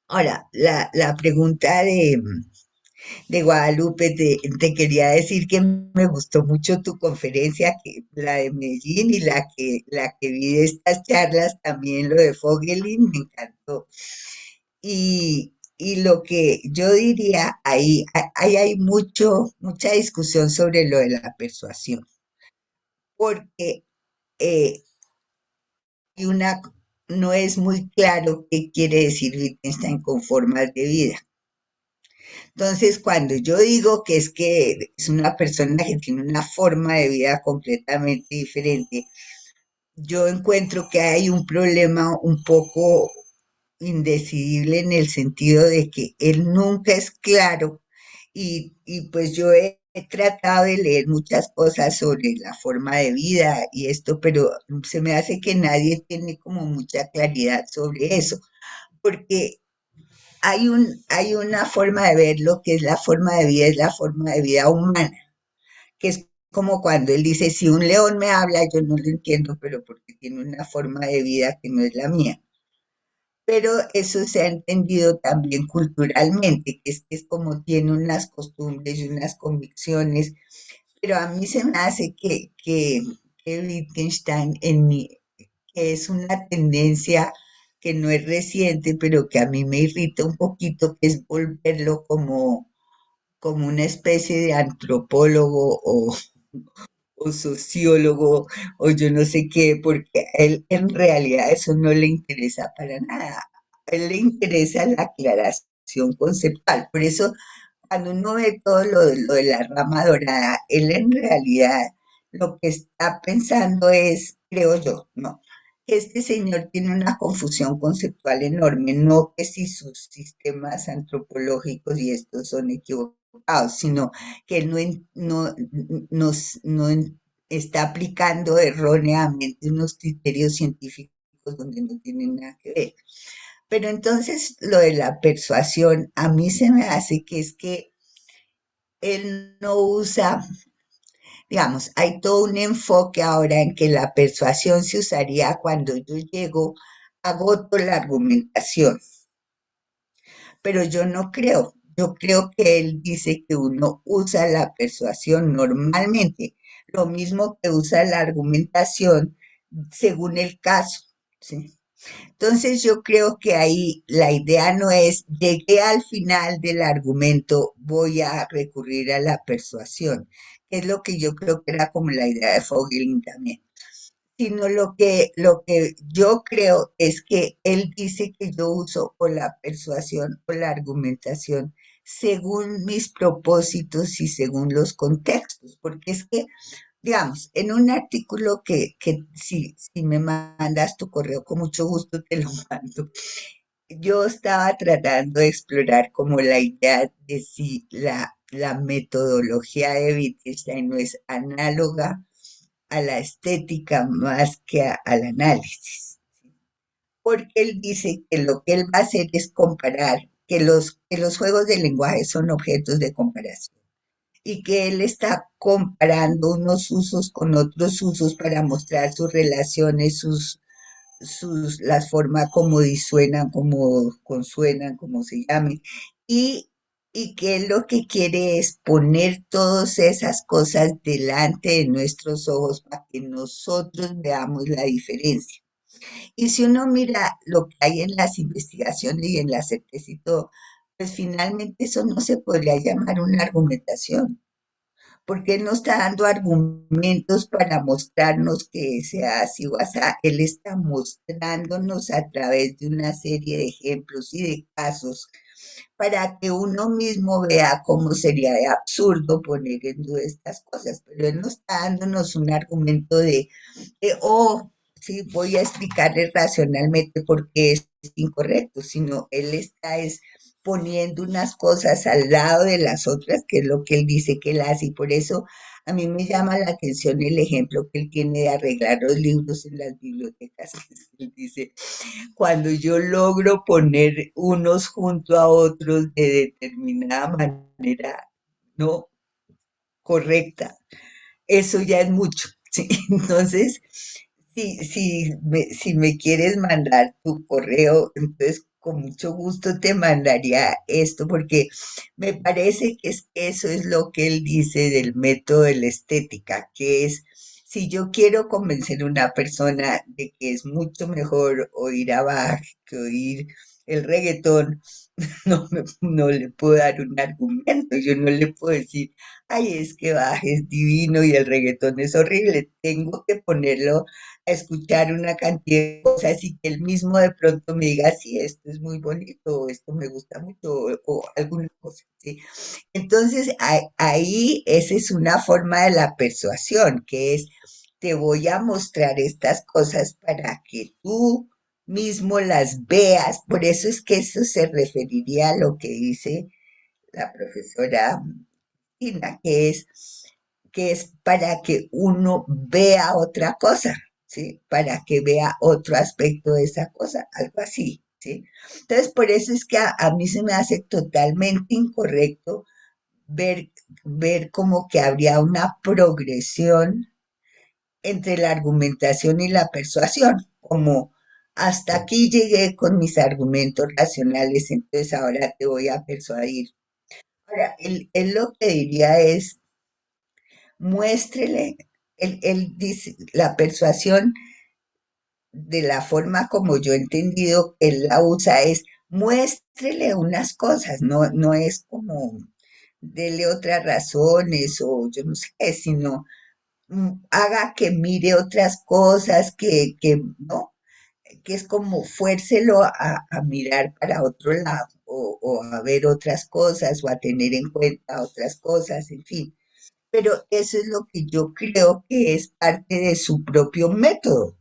Ahora, la pregunta de Guadalupe, te quería decir que me gustó mucho tu conferencia, la de Medellín y la que vi de estas charlas, también lo de Fogelin, me encantó. Y lo que yo diría, ahí hay mucha discusión sobre lo de la persuasión, porque eh, hay no es muy claro qué quiere decir Wittgenstein con formas de vida. Entonces, cuando yo digo que es una persona que tiene una forma de vida completamente diferente, yo encuentro que hay un problema un poco indecidible en el sentido de que él nunca es claro y pues yo he tratado de leer muchas cosas sobre la forma de vida y esto, pero se me hace que nadie tiene como mucha claridad sobre eso, porque hay una forma de ver lo que es la forma de vida, es la forma de vida humana, que es como cuando él dice, si un león me habla, yo no lo entiendo, pero porque tiene una forma de vida que no es la mía. Pero eso se ha entendido también culturalmente, que es como tiene unas costumbres y unas convicciones, pero a mí se me hace que Wittgenstein, que es una tendencia que no es reciente, pero que a mí me irrita un poquito, que es volverlo como una especie de antropólogo o sociólogo o yo no sé qué, porque a él en realidad eso no le interesa para nada. A él le interesa la aclaración conceptual. Por eso cuando uno ve todo lo de la rama dorada, él en realidad lo que está pensando es, creo yo, ¿no? Que este señor tiene una confusión conceptual enorme, no que si sus sistemas antropológicos y estos son equivocados, sino que él no está aplicando erróneamente unos criterios científicos donde no tienen nada que ver. Pero entonces lo de la persuasión a mí se me hace que es que él no usa, digamos, hay todo un enfoque ahora en que la persuasión se usaría cuando yo llego, agoto la argumentación, pero yo no creo. Yo creo que él dice que uno usa la persuasión normalmente, lo mismo que usa la argumentación según el caso, ¿sí? Entonces yo creo que ahí la idea no es, llegué al final del argumento, voy a recurrir a la persuasión, que es lo que yo creo que era como la idea de Fogelin también, sino lo que yo creo es que él dice que yo uso o la persuasión o la argumentación según mis propósitos y según los contextos, porque es que digamos, en un artículo que si me mandas tu correo, con mucho gusto te lo mando. Yo estaba tratando de explorar como la idea de si la metodología de Wittgenstein no es análoga a la estética más que al análisis. Porque él dice que lo que él va a hacer es comparar, que los juegos de lenguaje son objetos de comparación y que él está comparando unos usos con otros usos para mostrar sus relaciones, las formas como disuenan, como consuenan, como se llamen, y, y que él lo que quiere es poner todas esas cosas delante de nuestros ojos para que nosotros veamos la diferencia. Y si uno mira lo que hay en las investigaciones y en la certeza y todo, pues finalmente eso no se podría llamar una argumentación porque él no está dando argumentos para mostrarnos que sea así o así. Él está mostrándonos a través de una serie de ejemplos y de casos para que uno mismo vea cómo sería de absurdo poner en duda estas cosas. Pero él no está dándonos un argumento oh, sí, voy a explicarle racionalmente por qué es incorrecto, sino él está es poniendo unas cosas al lado de las otras, que es lo que él dice que él hace, y por eso a mí me llama la atención el ejemplo que él tiene de arreglar los libros en las bibliotecas. Él dice, cuando yo logro poner unos junto a otros de determinada manera no correcta, eso ya es mucho, ¿sí? Entonces, si me quieres mandar tu correo, entonces con mucho gusto te mandaría esto, porque me parece que eso es lo que él dice del método de la estética, que es, si yo quiero convencer a una persona de que es mucho mejor oír a Bach que oír el reggaetón, no le puedo dar un argumento, yo no le puedo decir, ay, es que Bach es divino y el reggaetón es horrible. Tengo que ponerlo a escuchar una cantidad de cosas y que él mismo de pronto me diga, sí, esto es muy bonito, o esto me gusta mucho, o alguna cosa, ¿sí? Entonces, ahí esa es una forma de la persuasión, que es, te voy a mostrar estas cosas para que tú mismo las veas. Por eso es que eso se referiría a lo que dice la profesora Tina, que es para que uno vea otra cosa, ¿sí? Para que vea otro aspecto de esa cosa, algo así, ¿sí? Entonces, por eso es que a mí se me hace totalmente incorrecto ver, ver como que habría una progresión entre la argumentación y la persuasión, como hasta aquí llegué con mis argumentos racionales, entonces ahora te voy a persuadir. Ahora, él lo que diría es, muéstrele, él dice, la persuasión de la forma como yo he entendido que él la usa es muéstrele unas cosas, no es como dele otras razones o yo no sé, sino haga que mire otras cosas, ¿no? Que es como fuércelo a mirar para otro lado o a ver otras cosas o a tener en cuenta otras cosas, en fin. Pero eso es lo que yo creo que es parte de su propio método.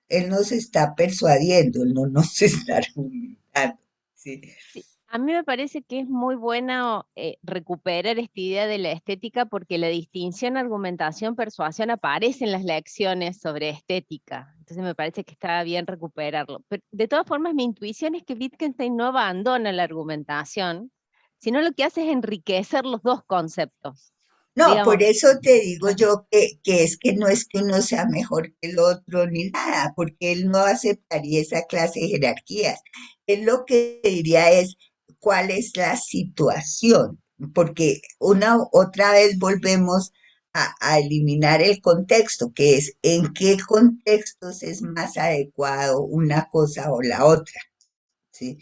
Él nos está persuadiendo, él no nos está argumentando. ¿Sí? Sí, a mí me parece que es muy bueno recuperar esta idea de la estética porque la distinción argumentación, persuasión aparece en las lecciones sobre estética. Entonces me parece que está bien recuperarlo. Pero de todas formas, mi intuición es que Wittgenstein no abandona la argumentación, sino lo que hace es enriquecer los dos conceptos. No, por Digamos, eso te digo ah, yo que es que no es que uno sea mejor que el otro ni nada, porque él no aceptaría esa clase de jerarquías. Él lo que diría es cuál es la situación, porque otra vez volvemos a eliminar el contexto, que es en qué contextos es más adecuado una cosa o la otra. ¿Sí?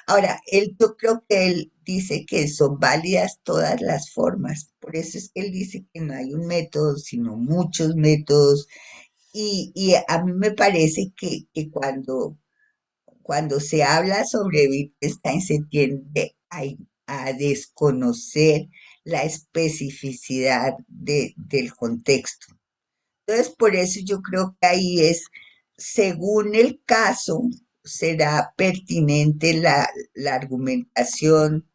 Ahora, yo creo que él dice que son válidas todas las formas, por eso es que él dice que no hay un método, sino muchos métodos, y a mí me parece que cuando se habla sobre Wittgenstein se tiende a desconocer la especificidad del contexto. Entonces, por eso yo creo que ahí es, según el caso, será pertinente la argumentación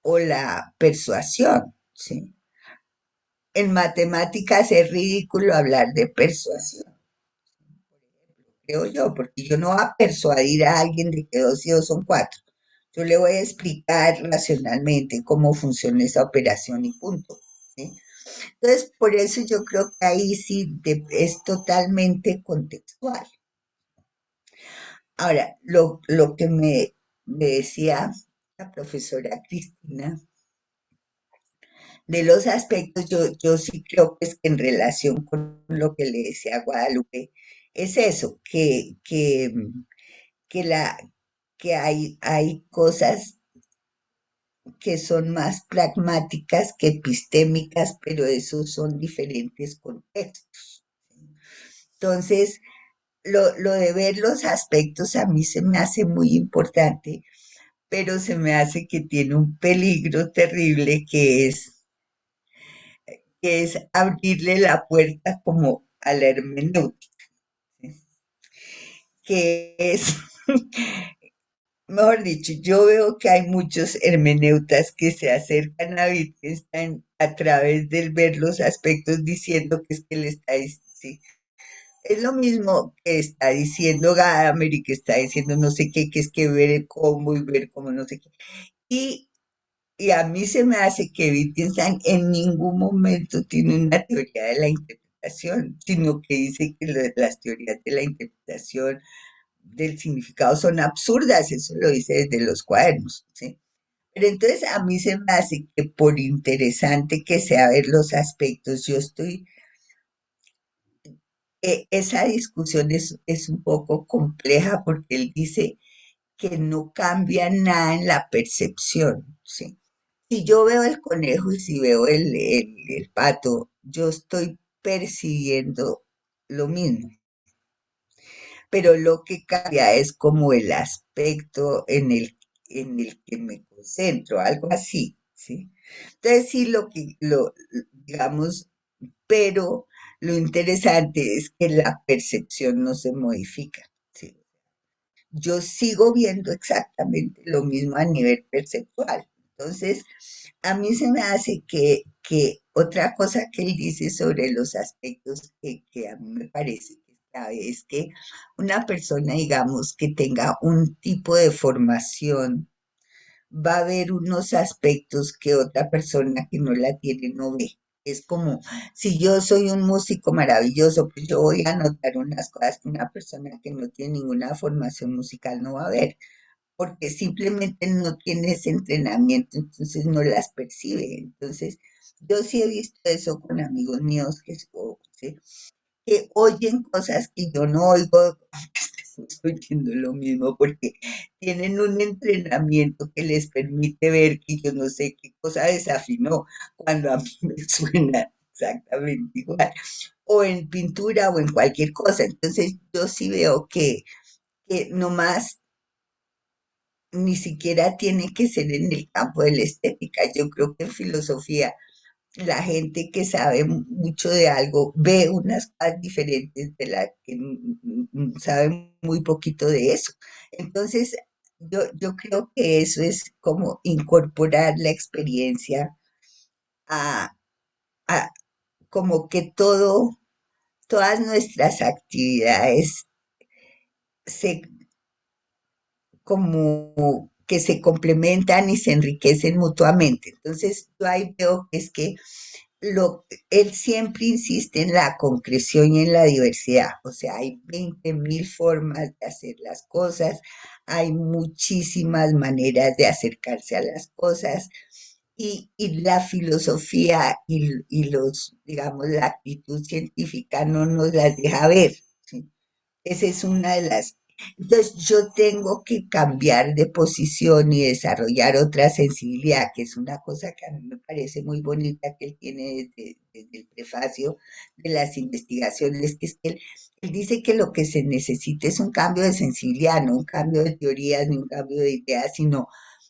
o la persuasión, ¿sí? En matemáticas es ridículo hablar de persuasión, creo yo, porque yo no voy a persuadir a alguien de que 2 y 2 son 4. Yo le voy a explicar racionalmente cómo funciona esa operación y punto, ¿sí? Entonces, por eso yo creo que ahí sí es totalmente contextual. Ahora, lo que me decía la profesora Cristina de los aspectos, yo sí creo pues que en relación con lo que le decía Guadalupe, es eso, que, la, que hay cosas que son más pragmáticas que epistémicas, pero esos son diferentes contextos. Entonces, lo de ver los aspectos a mí se me hace muy importante, pero se me hace que tiene un peligro terrible que es abrirle la puerta como a la hermenéutica, que es, mejor dicho, yo veo que hay muchos hermeneutas que se acercan a Wittgenstein a través del ver los aspectos diciendo que es que le está sí. Es lo mismo que está diciendo Gadamer y que está diciendo no sé qué, que es que ver cómo y ver cómo no sé qué. Y Y a mí se me hace que Wittgenstein en ningún momento tiene una teoría de la interpretación, sino que dice que las teorías de la interpretación del significado son absurdas, eso lo dice desde los cuadernos, ¿sí? Pero entonces a mí se me hace que por interesante que sea ver los aspectos, esa discusión es un poco compleja porque él dice que no cambia nada en la percepción, ¿sí? Si yo veo el conejo y si veo el pato, yo estoy percibiendo lo mismo, pero lo que cambia es como el aspecto en el que me concentro, algo así, ¿sí? Entonces sí, digamos, pero lo interesante es que la percepción no se modifica, ¿sí? Yo sigo viendo exactamente lo mismo a nivel perceptual. Entonces, a mí se me hace que otra cosa que él dice sobre los aspectos que a mí me parece que es clave es que una persona, digamos, que tenga un tipo de formación, va a ver unos aspectos que otra persona que no la tiene no ve. Es como, si yo soy un músico maravilloso, pues yo voy a notar unas cosas que una persona que no tiene ninguna formación musical no va a ver porque simplemente no tiene ese entrenamiento, entonces no las percibe. Entonces, Yo sí he visto eso con amigos míos ¿sí? Que oyen cosas que yo no oigo, estoy oyendo lo mismo, porque tienen un entrenamiento que les permite ver que yo no sé qué cosa desafinó cuando a mí me suena exactamente igual, o en pintura o en cualquier cosa. Entonces yo sí veo que nomás ni siquiera tiene que ser en el campo de la estética. Yo creo que en filosofía la gente que sabe mucho de algo ve unas cosas diferentes de la que sabe muy poquito de eso. Entonces, yo creo que eso es como incorporar la experiencia a, a como que todas nuestras actividades se como que se complementan y se enriquecen mutuamente. Entonces, yo ahí veo que es que él siempre insiste en la concreción y en la diversidad. O sea, hay 20.000 formas de hacer las cosas, hay muchísimas maneras de acercarse a las cosas y la filosofía digamos, la actitud científica no nos las deja ver. ¿Sí? Esa es una de las... Entonces yo tengo que cambiar de posición y desarrollar otra sensibilidad, que es una cosa que a mí me parece muy bonita que él tiene desde el prefacio de las investigaciones, que es que él dice que lo que se necesita es un cambio de sensibilidad, no un cambio de teorías ni un cambio de ideas, sino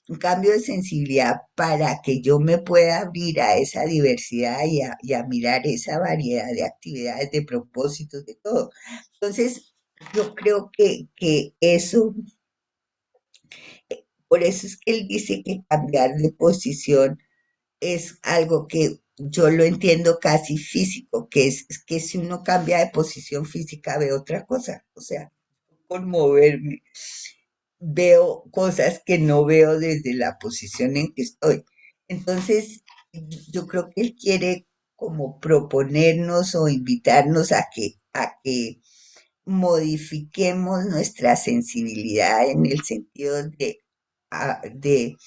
un cambio de sensibilidad para que yo me pueda abrir a esa diversidad y a mirar esa variedad de actividades, de propósitos, de todo. Entonces, yo creo que eso, por eso es que él dice que cambiar de posición es algo que yo lo entiendo casi físico, es que si uno cambia de posición física ve otra cosa, o sea, por moverme, veo cosas que no veo desde la posición en que estoy. Entonces, yo creo que él quiere como proponernos o invitarnos a que modifiquemos nuestra sensibilidad en el sentido de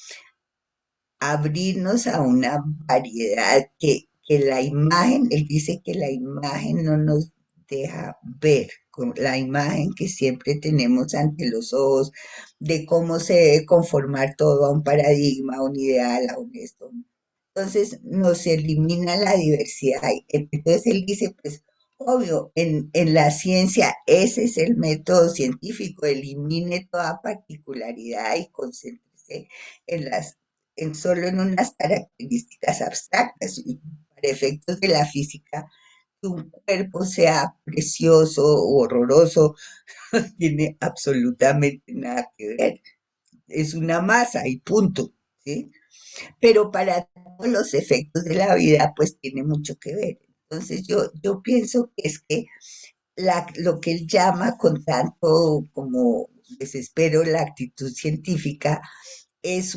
abrirnos a una variedad que la imagen, él dice que la imagen no nos deja ver, con la imagen que siempre tenemos ante los ojos de cómo se debe conformar todo a un paradigma, a un ideal, a un esto. Entonces nos elimina la diversidad. Entonces él dice, pues, obvio, en la ciencia ese es el método científico, elimine toda particularidad y concéntrese en solo en unas características abstractas. Y para efectos de la física, que un cuerpo sea precioso o horroroso, no tiene absolutamente nada que ver. Es una masa y punto, ¿sí? Pero para todos los efectos de la vida, pues tiene mucho que ver. Entonces yo pienso que es que lo que él llama con tanto como desespero la actitud científica es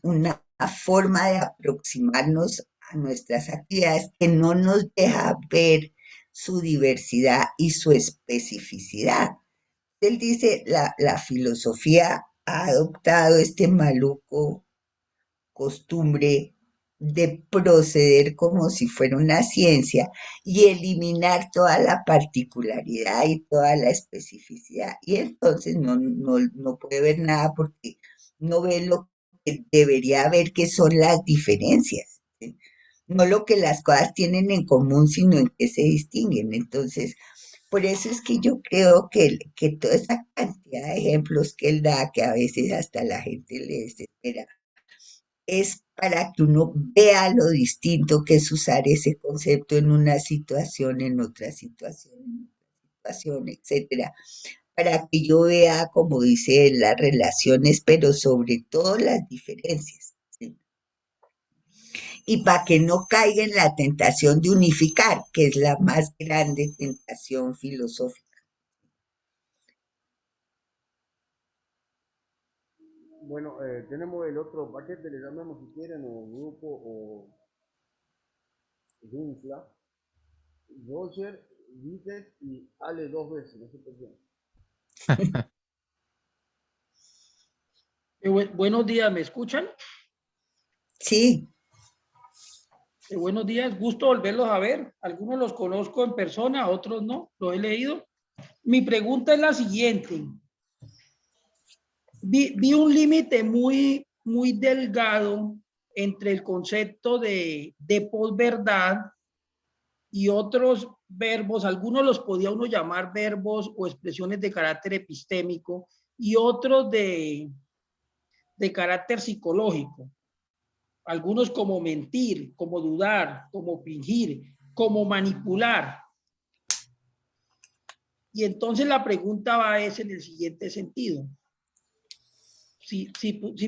una forma de aproximarnos a nuestras actividades que no nos deja ver su diversidad y su especificidad. Él dice, la filosofía ha adoptado este maluco costumbre de proceder como si fuera una ciencia y eliminar toda la particularidad y toda la especificidad. Y entonces no puede ver nada porque no ve lo que debería ver, que son las diferencias. ¿Sí? No lo que las cosas tienen en común, sino en qué se distinguen. Entonces, por eso es que yo creo que toda esa cantidad de ejemplos que él da, que a veces hasta la gente le desespera, es para que uno vea lo distinto que es usar ese concepto en una situación, en otra situación, en otra situación, etcétera, para que yo vea, como dice él, las relaciones, pero sobre todo las diferencias, ¿sí? Y para que no caiga en la tentación de unificar, que es la más grande tentación filosófica. Bueno, tenemos el otro paquete, le llamamos si quieren, o grupo, o Jungla, Roger, Vitek y Ale dos veces, no sé por qué. Buenos días, ¿me escuchan? Sí, Buenos días, gusto volverlos a ver. Algunos los conozco en persona, otros no, los he leído. Mi pregunta es la siguiente. Vi un límite muy delgado entre el concepto de posverdad y otros verbos. Algunos los podía uno llamar verbos o expresiones de carácter epistémico y otros de carácter psicológico. Algunos como mentir, como dudar, como fingir, como manipular. Y entonces la pregunta va es en el siguiente sentido. Si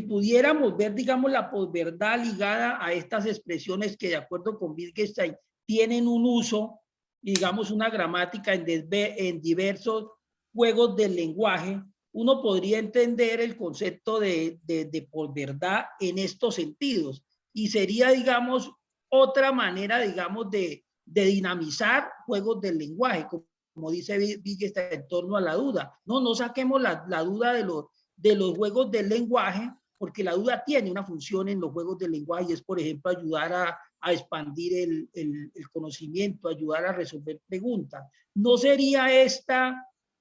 pudiéramos ver, digamos, la posverdad ligada a estas expresiones que de acuerdo con Wittgenstein tienen un uso, digamos, una gramática en diversos juegos del lenguaje, uno podría entender el concepto de posverdad en estos sentidos. Y sería, digamos, otra manera, digamos, de dinamizar juegos del lenguaje, como dice Wittgenstein, en torno a la duda. No saquemos la duda de los juegos del lenguaje, porque la duda tiene una función en los juegos del lenguaje y es, por ejemplo, ayudar a expandir el conocimiento, ayudar a resolver preguntas. ¿No sería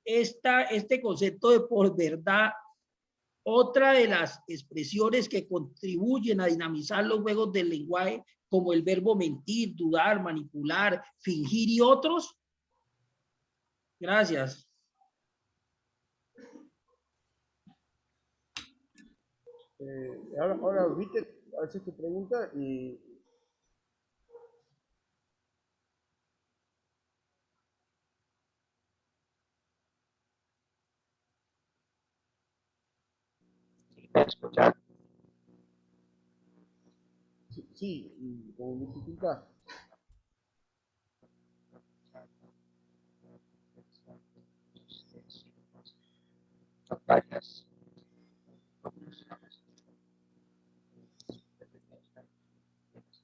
este concepto de posverdad otra de las expresiones que contribuyen a dinamizar los juegos del lenguaje, como el verbo mentir, dudar, manipular, fingir y otros? Gracias. Ahora, viste, haces tu pregunta y... ¿Me escuchan? Sí, con dificultad.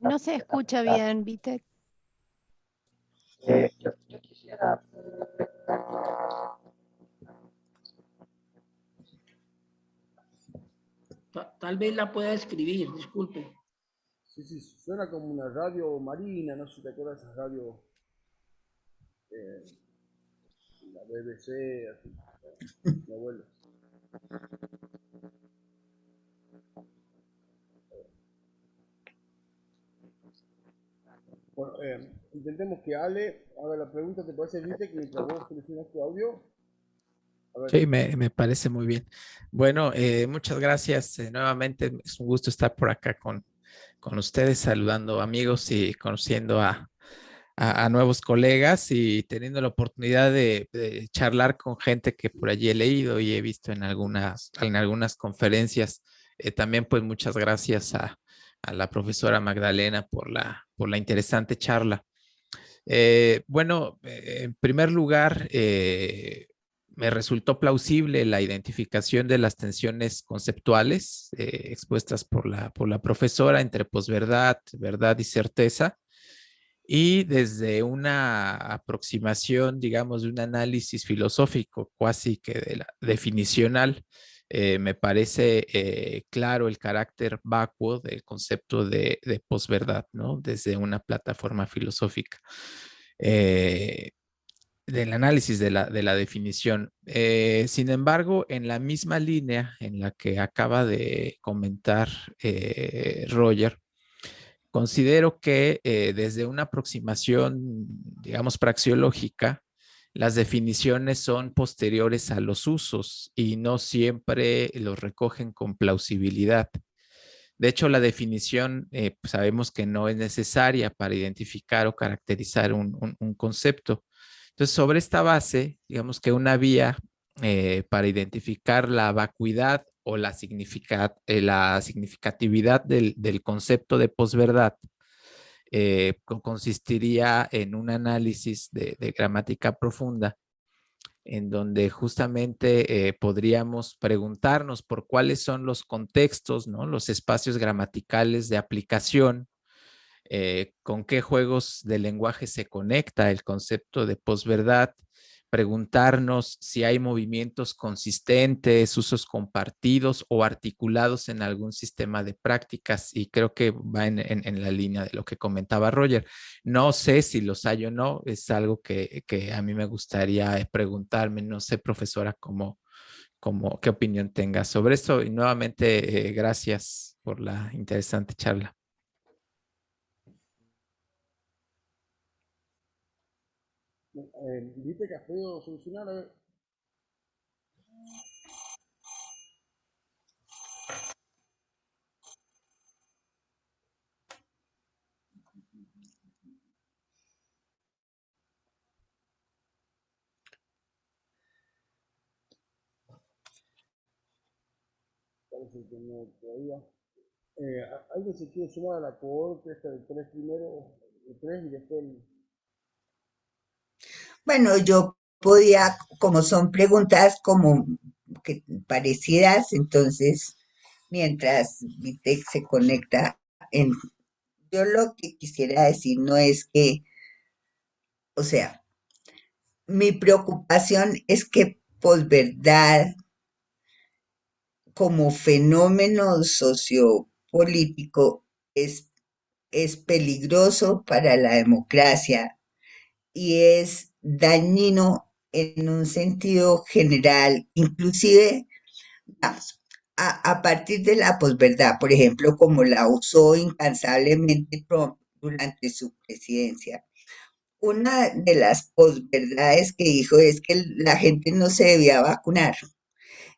No se escucha bien, Víctor. Yo quisiera Tal vez la pueda escribir, disculpe. Sí, suena como una radio marina, no sé si te acuerdas de esa radio, la BBC, así, mi abuelo. Bueno, intentemos que Ale haga la pregunta, ¿te parece, Vite, que mientras vos solucionas tu audio? Sí, me parece muy bien. Bueno, muchas gracias. Nuevamente es un gusto estar por acá con ustedes, saludando amigos y conociendo a nuevos colegas y teniendo la oportunidad de charlar con gente que por allí he leído y he visto en algunas conferencias. También pues muchas gracias a la profesora Magdalena por la interesante charla. Bueno, en primer lugar, me resultó plausible la identificación de las tensiones conceptuales expuestas por la profesora entre posverdad, verdad y certeza. Y desde una aproximación, digamos, de un análisis filosófico, casi que de la definicional, me parece claro el carácter vacuo del concepto de posverdad, ¿no? Desde una plataforma filosófica. Del análisis de la definición. Sin embargo, en la misma línea en la que acaba de comentar Roger, considero que desde una aproximación, digamos, praxeológica, las definiciones son posteriores a los usos y no siempre los recogen con plausibilidad. De hecho, la definición pues sabemos que no es necesaria para identificar o caracterizar un concepto. Entonces, sobre esta base, digamos que una vía para identificar la vacuidad o la significatividad del concepto de posverdad consistiría en un análisis de gramática profunda, en donde justamente podríamos preguntarnos por cuáles son los contextos, ¿no? Los espacios gramaticales de aplicación, con qué juegos de lenguaje se conecta el concepto de posverdad, preguntarnos si hay movimientos consistentes, usos compartidos o articulados en algún sistema de prácticas, y creo que va en la línea de lo que comentaba Roger. No sé si los hay o no, es algo que a mí me gustaría preguntarme. No sé, profesora, qué opinión tenga sobre esto. Y nuevamente, gracias por la interesante charla. ¿Viste que has podido solucionar? A ver. Parece que no todavía. ¿Alguien se quiere sumar a la cohorte esta de tres primero, de tres y después el... Bueno, yo podía, como son preguntas como que parecidas, entonces, mientras Vitec se conecta, en, yo lo que quisiera decir no es que, o sea, mi preocupación es que posverdad como fenómeno sociopolítico es peligroso para la democracia y es dañino en un sentido general, inclusive vamos, a partir de la posverdad, por ejemplo, como la usó incansablemente Trump durante su presidencia. Una de las posverdades que dijo es que la gente no se debía vacunar.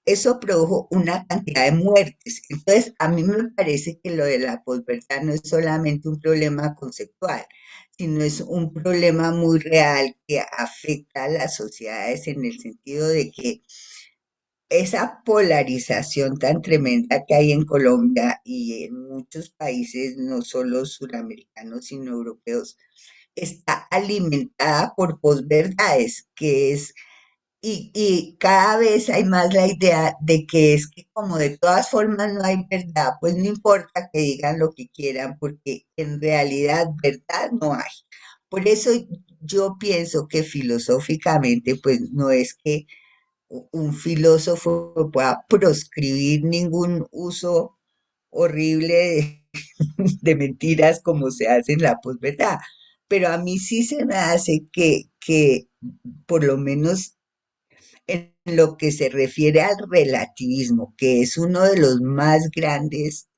Eso produjo una cantidad de muertes. Entonces, a mí me parece que lo de la posverdad no es solamente un problema conceptual, sino es un problema muy real que afecta a las sociedades en el sentido de que esa polarización tan tremenda que hay en Colombia y en muchos países, no solo suramericanos, sino europeos, está alimentada por posverdades, que es y cada vez hay más la idea de que es que como de todas formas no hay verdad, pues no importa que digan lo que quieran, porque en realidad verdad no hay. Por eso yo pienso que filosóficamente, pues no es que un filósofo pueda proscribir ningún uso horrible de mentiras como se hace en la posverdad. Pero a mí sí se me hace que por lo menos en lo que se refiere al relativismo, que es uno de los más grandes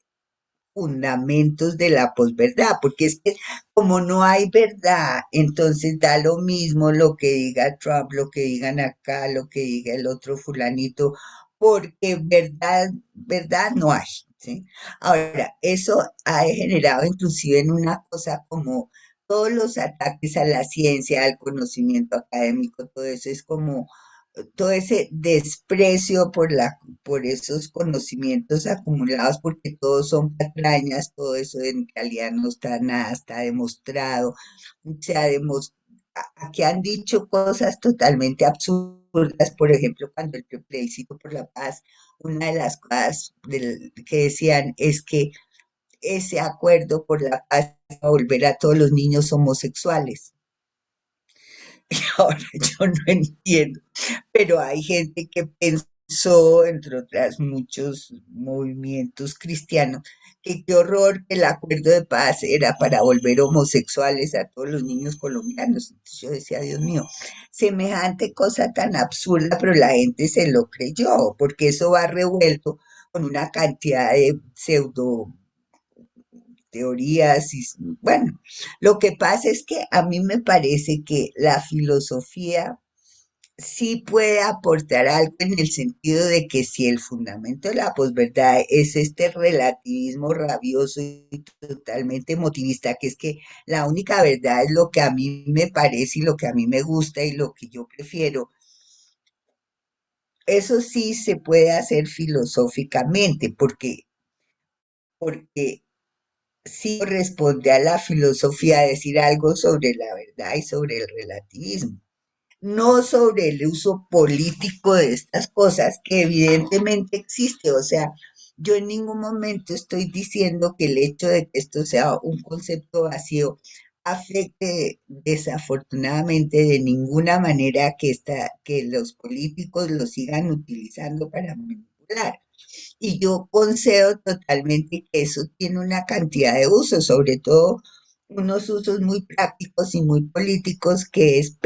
fundamentos de la posverdad, porque es que como no hay verdad, entonces da lo mismo lo que diga Trump, lo que digan acá, lo que diga el otro fulanito, porque verdad no hay, ¿sí? Ahora, eso ha generado inclusive en una cosa como todos los ataques a la ciencia, al conocimiento académico, todo eso es como todo ese desprecio por esos conocimientos acumulados, porque todos son patrañas, todo eso en realidad no está nada, está demostrado, se ha demostrado, aquí han dicho cosas totalmente absurdas, por ejemplo, cuando el plebiscito por la paz, una de las cosas que decían es que ese acuerdo por la paz va a volver a todos los niños homosexuales. Y ahora yo no entiendo, pero hay gente que pensó, entre otras muchos movimientos cristianos, que qué horror que el acuerdo de paz era para volver homosexuales a todos los niños colombianos. Entonces yo decía, Dios mío, semejante cosa tan absurda, pero la gente se lo creyó, porque eso va revuelto con una cantidad de pseudo teorías y bueno, lo que pasa es que a mí me parece que la filosofía sí puede aportar algo en el sentido de que si el fundamento de la posverdad es este relativismo rabioso y totalmente emotivista, que es que la única verdad es lo que a mí me parece y lo que a mí me gusta y lo que yo prefiero, eso sí se puede hacer filosóficamente, porque sí corresponde a la filosofía decir algo sobre la verdad y sobre el relativismo, no sobre el uso político de estas cosas que evidentemente existe. O sea, yo en ningún momento estoy diciendo que el hecho de que esto sea un concepto vacío afecte desafortunadamente de ninguna manera que los políticos lo sigan utilizando para manipular. Y yo concedo totalmente que eso tiene una cantidad de usos, sobre todo unos usos muy prácticos y muy políticos, que es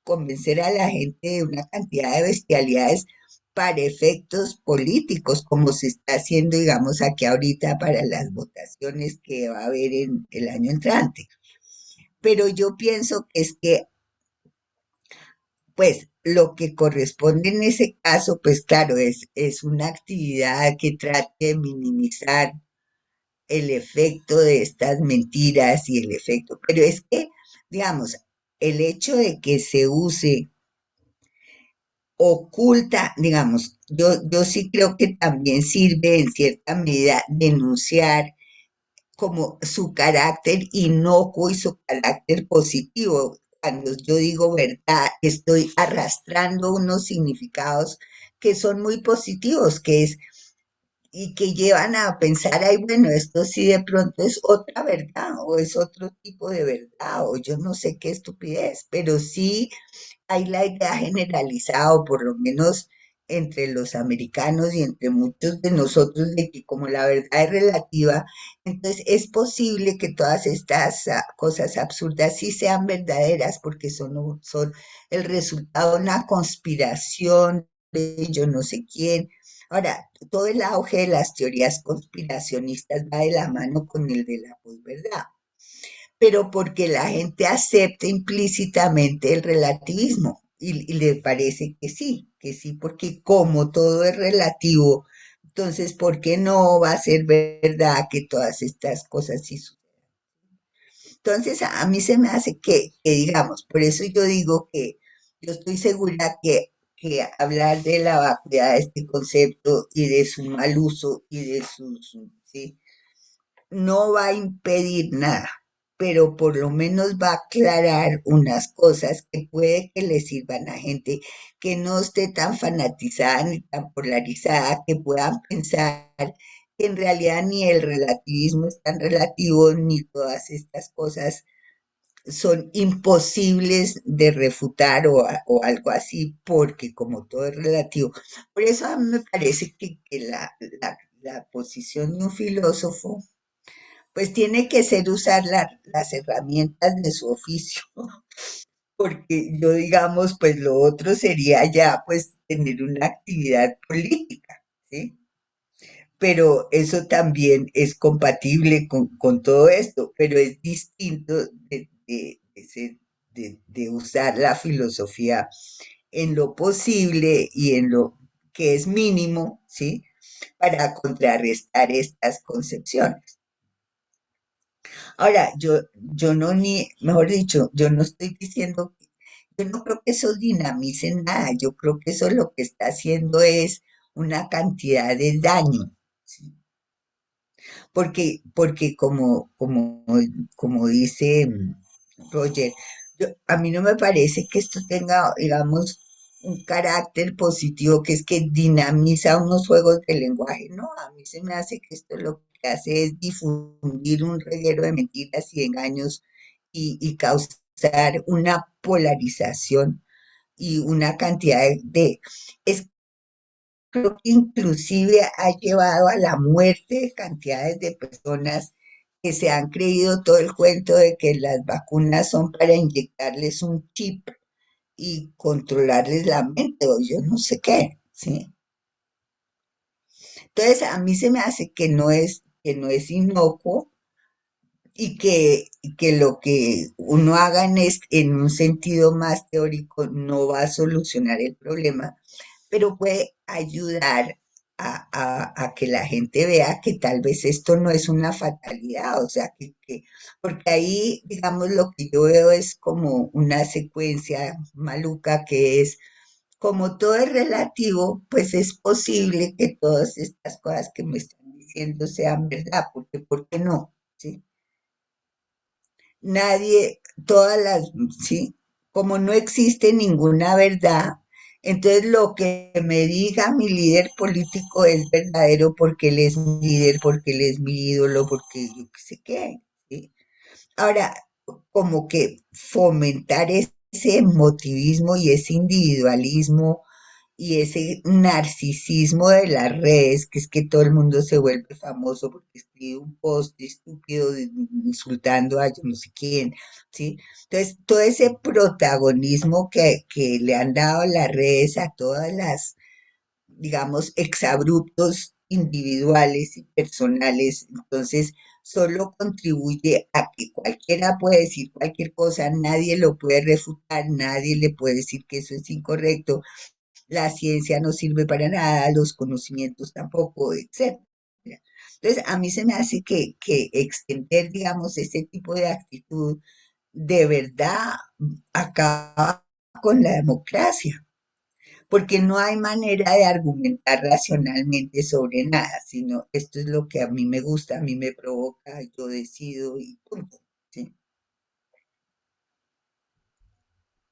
convencer a la gente de una cantidad de bestialidades para efectos políticos, como se está haciendo, digamos, aquí ahorita para las votaciones que va a haber en el año entrante. Pero yo pienso que es que, pues, lo que corresponde en ese caso, pues claro, es una actividad que trate de minimizar el efecto de estas mentiras y el efecto, pero es que, digamos, el hecho de que se use oculta, digamos, yo sí creo que también sirve en cierta medida denunciar como su carácter inocuo y su carácter positivo. Cuando yo digo verdad, estoy arrastrando unos significados que son muy positivos, que es y que llevan a pensar, ay, bueno, esto sí de pronto es otra verdad o es otro tipo de verdad o yo no sé qué estupidez, pero sí hay la idea generalizada, o por lo menos entre los americanos y entre muchos de nosotros, de que como la verdad es relativa, entonces es posible que todas estas cosas absurdas sí sean verdaderas porque son el resultado de una conspiración de yo no sé quién. Ahora, todo el auge de las teorías conspiracionistas va de la mano con el de la posverdad, pero porque la gente acepta implícitamente el relativismo y le parece que sí, porque como todo es relativo, entonces, ¿por qué no va a ser verdad que todas estas cosas sí suceden? Entonces, a mí se me hace que digamos, por eso yo digo que yo estoy segura que hablar de la vacuidad de este concepto y de su mal uso y de sus, ¿sí? No va a impedir nada, pero por lo menos va a aclarar unas cosas que puede que le sirvan a gente que no esté tan fanatizada ni tan polarizada, que puedan pensar que en realidad ni el relativismo es tan relativo, ni todas estas cosas son imposibles de refutar o algo así, porque como todo es relativo. Por eso a mí me parece que la posición de un filósofo pues tiene que ser usar las herramientas de su oficio, porque yo digamos, pues lo otro sería ya pues tener una actividad política, ¿sí? Pero eso también es compatible con todo esto, pero es distinto de usar la filosofía en lo posible y en lo que es mínimo, ¿sí? Para contrarrestar estas concepciones. Ahora, yo no ni, mejor dicho, yo no estoy diciendo, yo no creo que eso dinamice nada, yo creo que eso lo que está haciendo es una cantidad de daño, ¿sí? Porque como dice Roger, a mí no me parece que esto tenga, digamos, un carácter positivo, que es que dinamiza unos juegos de lenguaje. No, a mí se me hace que esto lo que hace es difundir un reguero de mentiras y engaños y causar una polarización y una cantidad es creo que inclusive ha llevado a la muerte de cantidades de personas que se han creído todo el cuento de que las vacunas son para inyectarles un chip y controlarles la mente o yo no sé qué, ¿sí? Entonces a mí se me hace que no es inocuo y que lo que uno haga en un sentido más teórico no va a solucionar el problema, pero puede ayudar a que la gente vea que tal vez esto no es una fatalidad, o sea, porque ahí, digamos, lo que yo veo es como una secuencia maluca que es, como todo es relativo, pues es posible que todas estas cosas que me están diciendo sean verdad, porque ¿por qué no? ¿Sí? Nadie, sí, como no existe ninguna verdad, entonces lo que me diga mi líder político es verdadero porque él es mi líder, porque él es mi ídolo, porque yo qué sé qué, ¿sí? Ahora, como que fomentar ese emotivismo y ese individualismo y ese narcisismo de las redes, que es que todo el mundo se vuelve famoso porque escribe un post estúpido insultando a yo no sé quién, ¿sí? Entonces, todo ese protagonismo que le han dado las redes a todas las, digamos, exabruptos individuales y personales, entonces solo contribuye a que cualquiera puede decir cualquier cosa, nadie lo puede refutar, nadie le puede decir que eso es incorrecto, la ciencia no sirve para nada, los conocimientos tampoco, etcétera. Entonces, a mí se me hace que extender, digamos, ese tipo de actitud de verdad acaba con la democracia, porque no hay manera de argumentar racionalmente sobre nada, sino esto es lo que a mí me gusta, a mí me provoca, yo decido y punto. ¿Sí?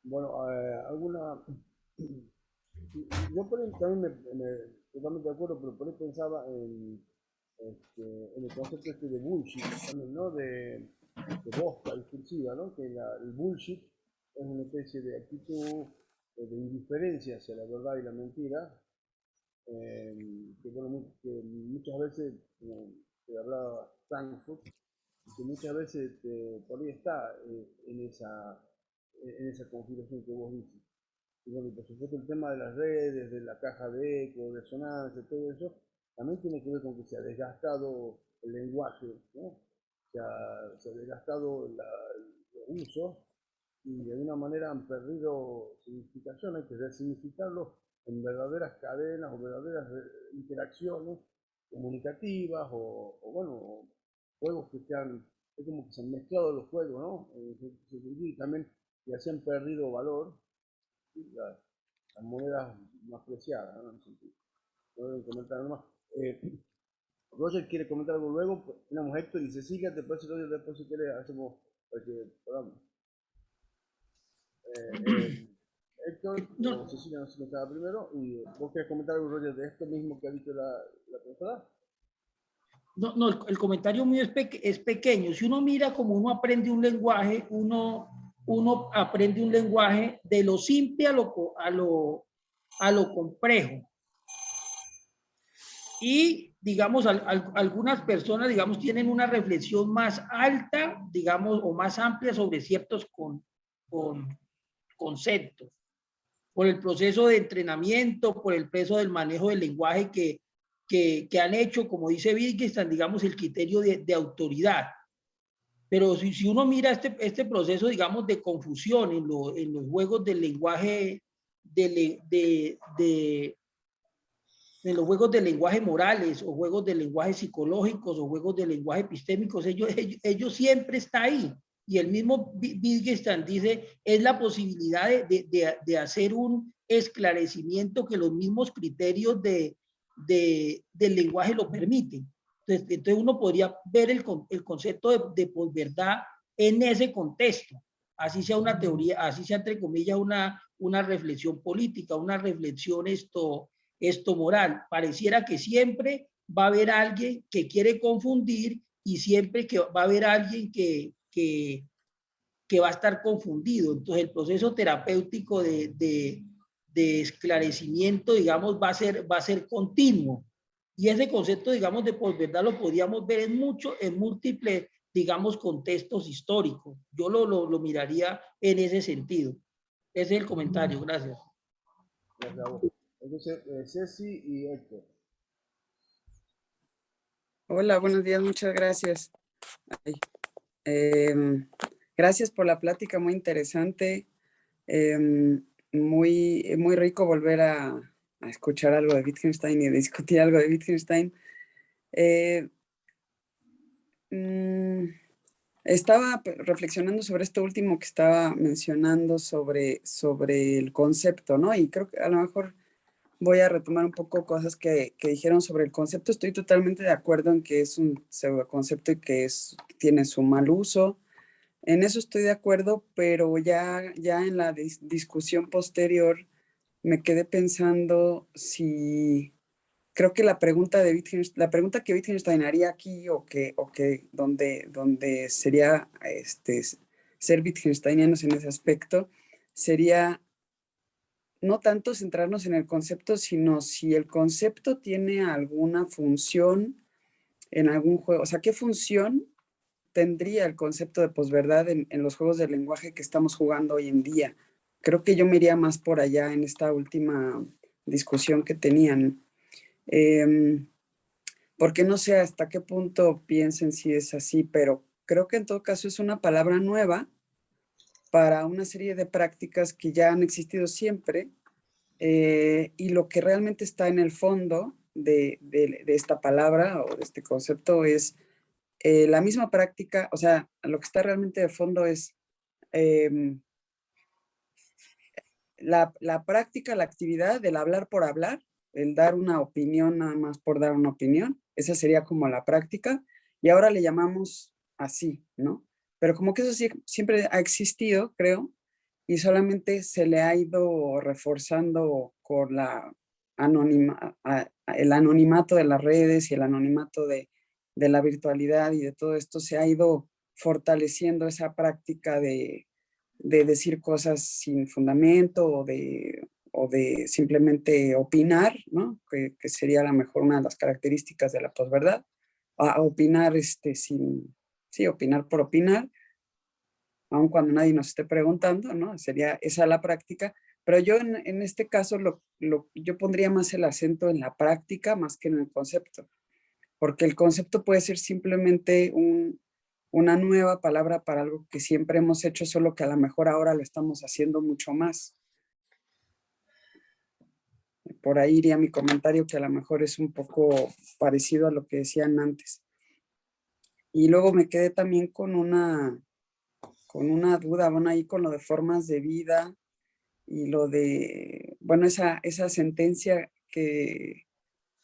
Bueno, alguna... Yo por ahí también totalmente de acuerdo, pero por ahí pensaba en el concepto este de bullshit, también, ¿no? De bosta discursiva, ¿no? Que el bullshit es una especie de actitud de indiferencia hacia la verdad y la mentira, que, bueno, que muchas veces, como te hablaba Frankfurt, que muchas veces por ahí está en esa configuración que vos dices. Y bueno, y por supuesto el tema de las redes, de la caja de eco, de resonancia, todo eso, también tiene que ver con que se ha desgastado el lenguaje, ¿no? Se ha desgastado el uso y de alguna manera han perdido significación, hay que resignificarlo en verdaderas cadenas o verdaderas interacciones comunicativas o bueno, juegos que es como que se han mezclado los juegos, ¿no? Y también que se han perdido valor, ¿sí? Las monedas más preciadas, ¿no? No deben comentar nomás. Roger quiere comentar algo luego, pues, tenemos Héctor y Cecilia, te parece Roger, después si quieres hacemos para que podamos. Héctor No, o Cecilia, no sé quién estaba primero, y vos querés comentar algo, Roger, de esto mismo que ha dicho la profesora. no, el comentario mío es pequeño. Si uno mira como uno aprende un lenguaje, uno aprende un lenguaje de lo simple a lo complejo. Y, digamos, algunas personas, digamos, tienen una reflexión más alta, digamos, o más amplia sobre ciertos conceptos, por el proceso de entrenamiento, por el peso del manejo del lenguaje que han hecho, como dice Wittgenstein, digamos, el criterio de autoridad. Pero si uno mira este proceso, digamos, de confusión en los juegos del lenguaje, en los juegos de lenguaje morales o juegos de lenguaje psicológicos o juegos de lenguaje epistémicos, ellos siempre está ahí. Y el mismo Wittgenstein dice, es la posibilidad de hacer un esclarecimiento que los mismos criterios del lenguaje lo permiten. Entonces uno podría ver el concepto de posverdad en ese contexto. Así sea una teoría, así sea entre comillas una reflexión política, una reflexión moral. Pareciera que siempre va a haber alguien que quiere confundir y siempre que va a haber alguien que va a estar confundido. Entonces el proceso terapéutico de esclarecimiento, digamos, va a ser continuo. Y ese concepto, digamos, de posverdad lo podríamos ver en múltiples, digamos, contextos históricos. Yo lo miraría en ese sentido. Ese es el comentario. Gracias. Gracias a vos. Entonces, Ceci y Héctor. Hola, buenos días, muchas gracias. Gracias por la plática, muy interesante. Muy rico volver a escuchar algo de Wittgenstein y discutir algo de Wittgenstein. Estaba reflexionando sobre esto último que estaba mencionando sobre el concepto, ¿no? Y creo que a lo mejor voy a retomar un poco cosas que dijeron sobre el concepto. Estoy totalmente de acuerdo en que es un pseudoconcepto y que tiene su mal uso. En eso estoy de acuerdo, pero ya en la discusión posterior me quedé pensando si creo que la pregunta que Wittgenstein haría aquí o que donde sería ser wittgensteinianos en ese aspecto, sería no tanto centrarnos en el concepto, sino si el concepto tiene alguna función en algún juego. O sea, ¿qué función tendría el concepto de posverdad en los juegos de lenguaje que estamos jugando hoy en día? Creo que yo me iría más por allá en esta última discusión que tenían. Porque no sé hasta qué punto piensen si es así, pero creo que en todo caso es una palabra nueva para una serie de prácticas que ya han existido siempre, y lo que realmente está en el fondo de esta palabra o de este concepto es la misma práctica. O sea, lo que está realmente de fondo es la práctica, la actividad del hablar por hablar, el dar una opinión nada más por dar una opinión. Esa sería como la práctica, y ahora le llamamos así, ¿no? Pero como que eso sí, siempre ha existido, creo, y solamente se le ha ido reforzando con el anonimato de las redes y el anonimato de la virtualidad y de todo esto. Se ha ido fortaleciendo esa práctica de decir cosas sin fundamento o de simplemente opinar, ¿no? Que sería a lo mejor una de las características de la posverdad, a opinar sí, opinar por opinar, aun cuando nadie nos esté preguntando, ¿no? Sería esa la práctica. Pero yo en este caso yo pondría más el acento en la práctica más que en el concepto, porque el concepto puede ser simplemente una nueva palabra para algo que siempre hemos hecho, solo que a lo mejor ahora lo estamos haciendo mucho más. Por ahí iría mi comentario, que a lo mejor es un poco parecido a lo que decían antes. Y luego me quedé también con una duda, bueno, ahí con lo de formas de vida y lo de, bueno, esa sentencia que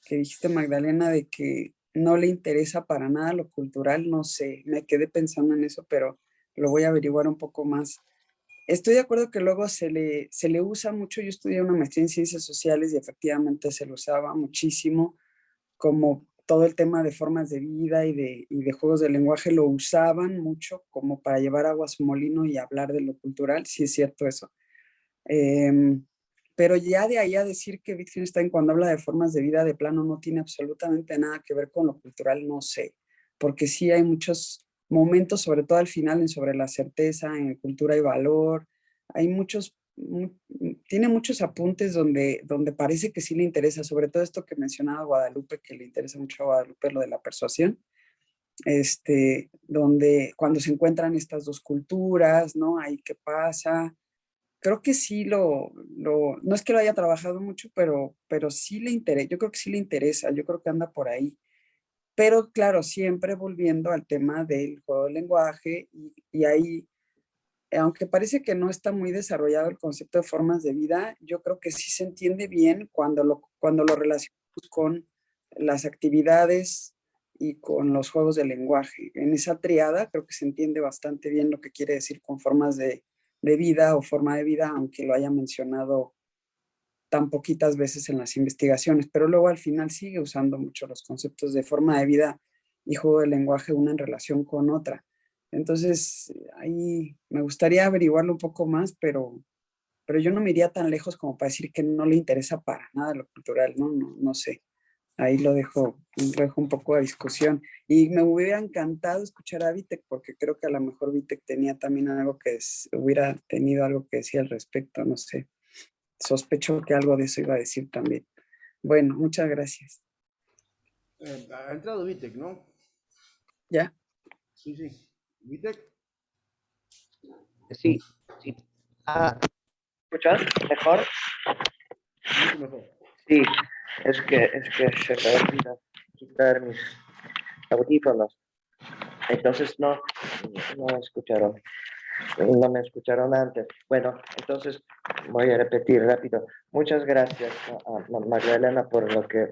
dijiste, Magdalena, de que no le interesa para nada lo cultural. No sé, me quedé pensando en eso, pero lo voy a averiguar un poco más. Estoy de acuerdo que luego se le usa mucho. Yo estudié una maestría en ciencias sociales y efectivamente se lo usaba muchísimo, como todo el tema de formas de vida y de juegos de lenguaje lo usaban mucho como para llevar agua a su molino y hablar de lo cultural. Sí es cierto eso. Pero ya de ahí a decir que Wittgenstein, cuando habla de formas de vida, de plano no tiene absolutamente nada que ver con lo cultural, no sé, porque sí hay muchos momentos, sobre todo al final, en sobre la certeza, en cultura y valor. Hay tiene muchos apuntes donde parece que sí le interesa, sobre todo esto que mencionaba Guadalupe, que le interesa mucho a Guadalupe, lo de la persuasión, donde cuando se encuentran estas dos culturas, ¿no? Ahí qué pasa. Creo que sí no es que lo haya trabajado mucho, pero sí le interesa. Yo creo que sí le interesa, yo creo que anda por ahí. Pero claro, siempre volviendo al tema del juego del lenguaje, y ahí, aunque parece que no está muy desarrollado el concepto de formas de vida, yo creo que sí se entiende bien cuando lo relacionamos con las actividades y con los juegos de lenguaje. En esa triada creo que se entiende bastante bien lo que quiere decir con formas de vida o forma de vida, aunque lo haya mencionado tan poquitas veces en las investigaciones, pero luego al final sigue usando mucho los conceptos de forma de vida y juego de lenguaje, una en relación con otra. Entonces, ahí me gustaría averiguarlo un poco más, pero yo no me iría tan lejos como para decir que no le interesa para nada lo cultural, no sé. Ahí lo dejo un poco a discusión. Y me hubiera encantado escuchar a Vitek, porque creo que a lo mejor Vitek tenía también algo hubiera tenido algo que decir al respecto, no sé. Sospecho que algo de eso iba a decir también. Bueno, muchas gracias. Ha entrado Vitek, ¿no? ¿Ya? Sí. ¿Vitek? Sí. ¿Escuchas mejor? Mucho mejor. Sí, es que se me olvida quitar mis audífonos. Entonces no escucharon. No me escucharon antes. Bueno, entonces voy a repetir rápido. Muchas gracias a Magdalena por lo que,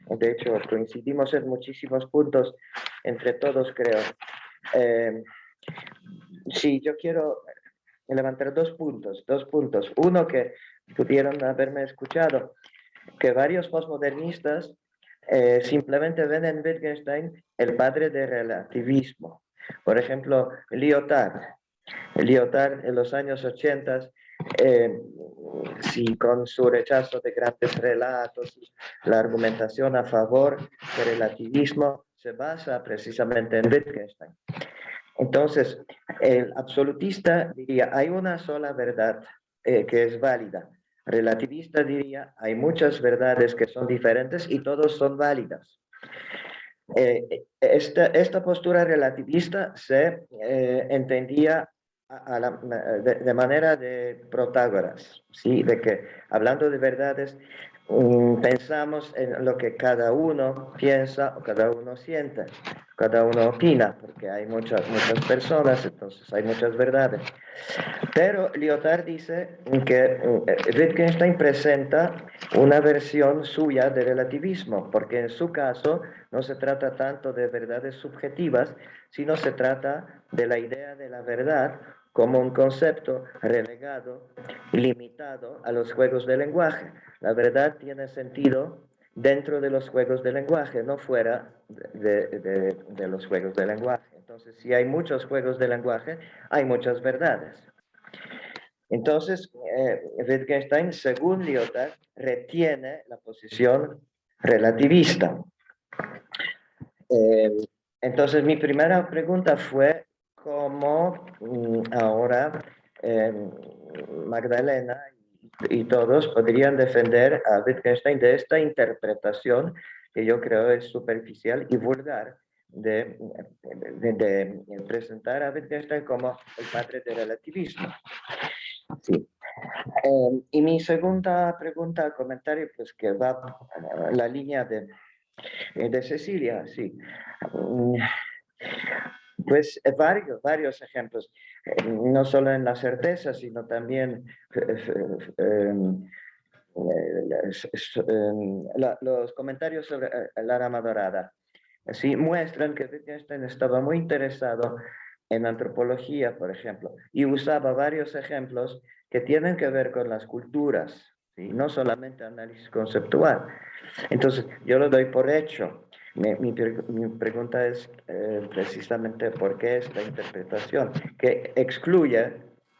de hecho, coincidimos en muchísimos puntos entre todos, creo. Sí, yo quiero levantar dos puntos. Uno, que pudieron haberme escuchado, que varios postmodernistas simplemente ven en Wittgenstein el padre del relativismo. Por ejemplo, Lyotard Lyotard en los años 80, sí, con su rechazo de grandes relatos, la argumentación a favor del relativismo se basa precisamente en Wittgenstein. Entonces, el absolutista diría, hay una sola verdad que es válida. Relativista diría, hay muchas verdades que son diferentes y todas son válidas. Esta postura relativista se entendía de manera de Protágoras, ¿sí? De que hablando de verdades, pensamos en lo que cada uno piensa o cada uno siente, cada uno opina, porque hay muchas personas, entonces hay muchas verdades. Pero Lyotard dice que Wittgenstein presenta una versión suya de relativismo, porque en su caso no se trata tanto de verdades subjetivas, sino se trata de la idea de la verdad como un concepto relegado y limitado a los juegos de lenguaje. La verdad tiene sentido dentro de los juegos de lenguaje, no fuera de los juegos de lenguaje. Entonces, si hay muchos juegos de lenguaje, hay muchas verdades. Entonces, Wittgenstein, según Lyotard, retiene la posición relativista. Entonces, mi primera pregunta fue cómo ahora Magdalena y todos podrían defender a Wittgenstein de esta interpretación que yo creo es superficial y vulgar de presentar a Wittgenstein como el padre del relativismo. Sí. Y mi segunda pregunta, comentario, pues que va a la línea de Cecilia, sí. Pues varios ejemplos, no solo en la certeza, sino también los comentarios sobre la rama dorada. Sí, muestran que Wittgenstein estaba muy interesado en antropología, por ejemplo, y usaba varios ejemplos que tienen que ver con las culturas, ¿sí? No solamente análisis conceptual. Entonces, yo lo doy por hecho. Mi pregunta es precisamente por qué esta interpretación, que excluye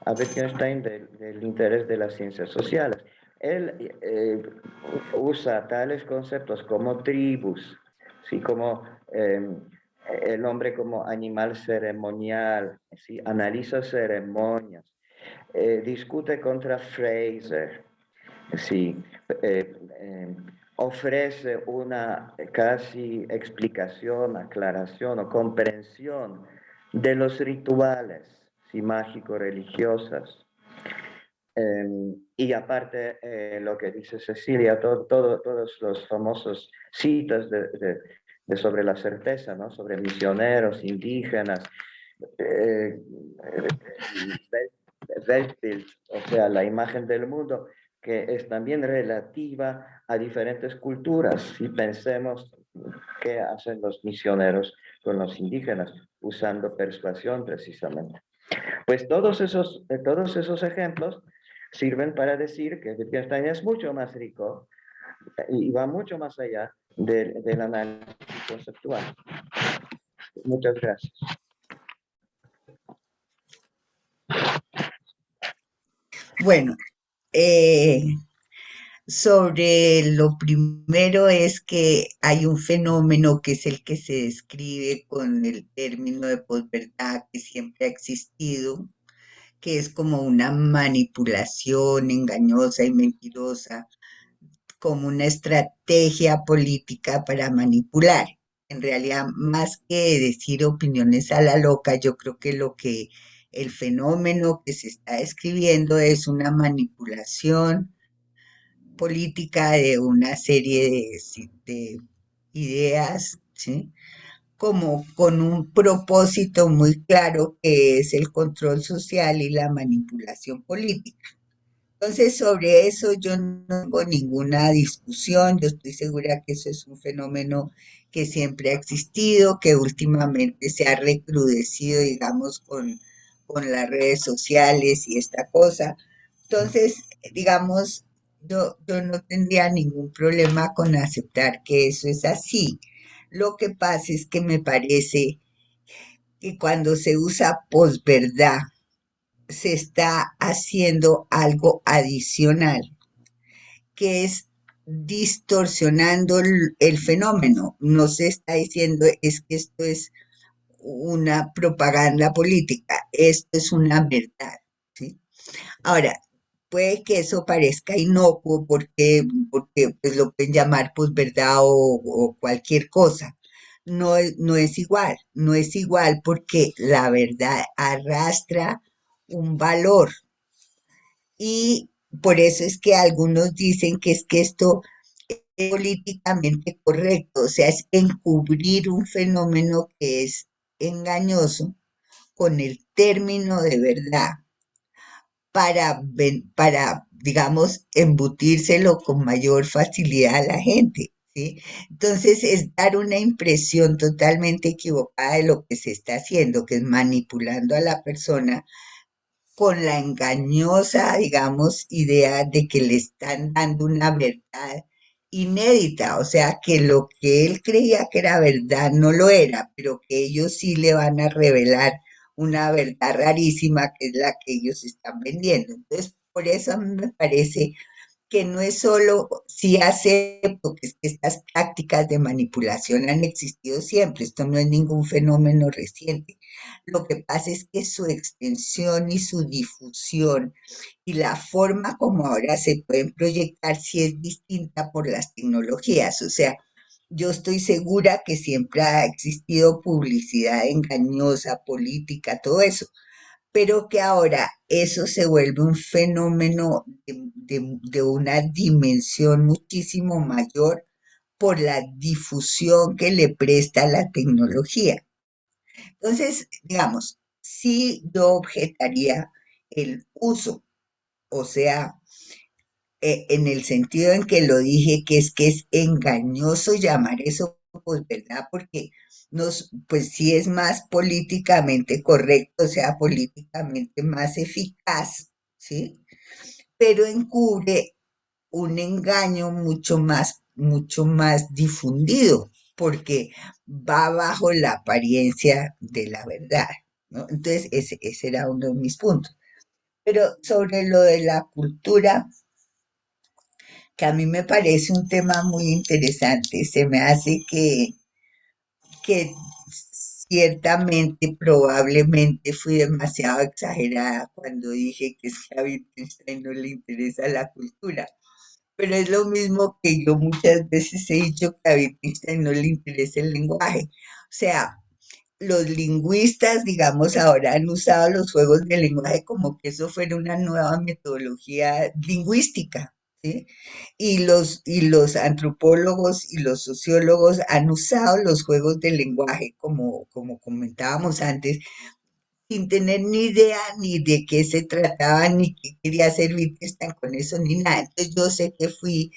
a Wittgenstein del interés de las ciencias sociales. Él usa tales conceptos como tribus, ¿sí? Como el hombre como animal ceremonial, ¿sí? Analiza ceremonias, discute contra Fraser, ¿sí? Ofrece una casi explicación, aclaración o comprensión de los rituales, ¿sí? Mágico-religiosas. Y aparte, lo que dice Cecilia, todos los famosos citas sobre la certeza, ¿no? Sobre misioneros, indígenas, Weltbild, o sea, la imagen del mundo, que es también relativa a diferentes culturas. Si pensemos qué hacen los misioneros con los indígenas, usando persuasión precisamente. Pues todos esos ejemplos sirven para decir que Wittgenstein es mucho más rico y va mucho más allá del análisis conceptual. Muchas gracias. Bueno, sobre lo primero es que hay un fenómeno que es el que se describe con el término de posverdad que siempre ha existido, que es como una manipulación engañosa y mentirosa, como una estrategia política para manipular. En realidad, más que decir opiniones a la loca, yo creo que el fenómeno que se está describiendo es una manipulación política de una serie de ideas, ¿sí? Como con un propósito muy claro que es el control social y la manipulación política. Entonces, sobre eso yo no tengo ninguna discusión, yo estoy segura que eso es un fenómeno que siempre ha existido, que últimamente se ha recrudecido, digamos, con las redes sociales y esta cosa. Entonces, digamos, yo no tendría ningún problema con aceptar que eso es así. Lo que pasa es que me parece que cuando se usa posverdad se está haciendo algo adicional, que es distorsionando el fenómeno. No se está diciendo es que esto es una propaganda política, esto es una verdad, ¿sí? Ahora, puede que eso parezca inocuo porque pues, lo pueden llamar pues verdad o cualquier cosa. No, no es igual, no es igual porque la verdad arrastra un valor y por eso es que algunos dicen que es que esto es políticamente correcto, o sea, es encubrir un fenómeno que es engañoso con el término de verdad para, digamos, embutírselo con mayor facilidad a la gente, ¿sí? Entonces es dar una impresión totalmente equivocada de lo que se está haciendo, que es manipulando a la persona con la engañosa, digamos, idea de que le están dando una verdad inédita, o sea, que lo que él creía que era verdad no lo era, pero que ellos sí le van a revelar una verdad rarísima que es la que ellos están vendiendo. Entonces, por eso a mí me parece que no es solo, sí acepto que estas prácticas de manipulación han existido siempre, esto no es ningún fenómeno reciente. Lo que pasa es que su extensión y su difusión y la forma como ahora se pueden proyectar sí es distinta por las tecnologías. O sea, yo estoy segura que siempre ha existido publicidad engañosa, política, todo eso, pero que ahora eso se vuelve un fenómeno de una dimensión muchísimo mayor por la difusión que le presta la tecnología. Entonces, digamos, sí yo objetaría el uso, o sea, en el sentido en que lo dije, que es engañoso llamar eso, pues, ¿verdad? Porque pues sí es más políticamente correcto, o sea, políticamente más eficaz, ¿sí? Pero encubre un engaño mucho más difundido, porque va bajo la apariencia de la verdad, ¿no? Entonces, ese era uno de mis puntos. Pero sobre lo de la cultura, que a mí me parece un tema muy interesante. Se me hace que ciertamente, probablemente fui demasiado exagerada cuando dije que es que a Wittgenstein no le interesa la cultura. Pero es lo mismo que yo muchas veces he dicho que a Wittgenstein no le interesa el lenguaje. O sea, los lingüistas, digamos, ahora han usado los juegos del lenguaje como que eso fuera una nueva metodología lingüística, ¿sí? Y los antropólogos y los sociólogos han usado los juegos del lenguaje, como comentábamos antes, sin tener ni idea ni de qué se trataba, ni qué quería hacer Wittgenstein con eso, ni nada. Entonces yo sé que fui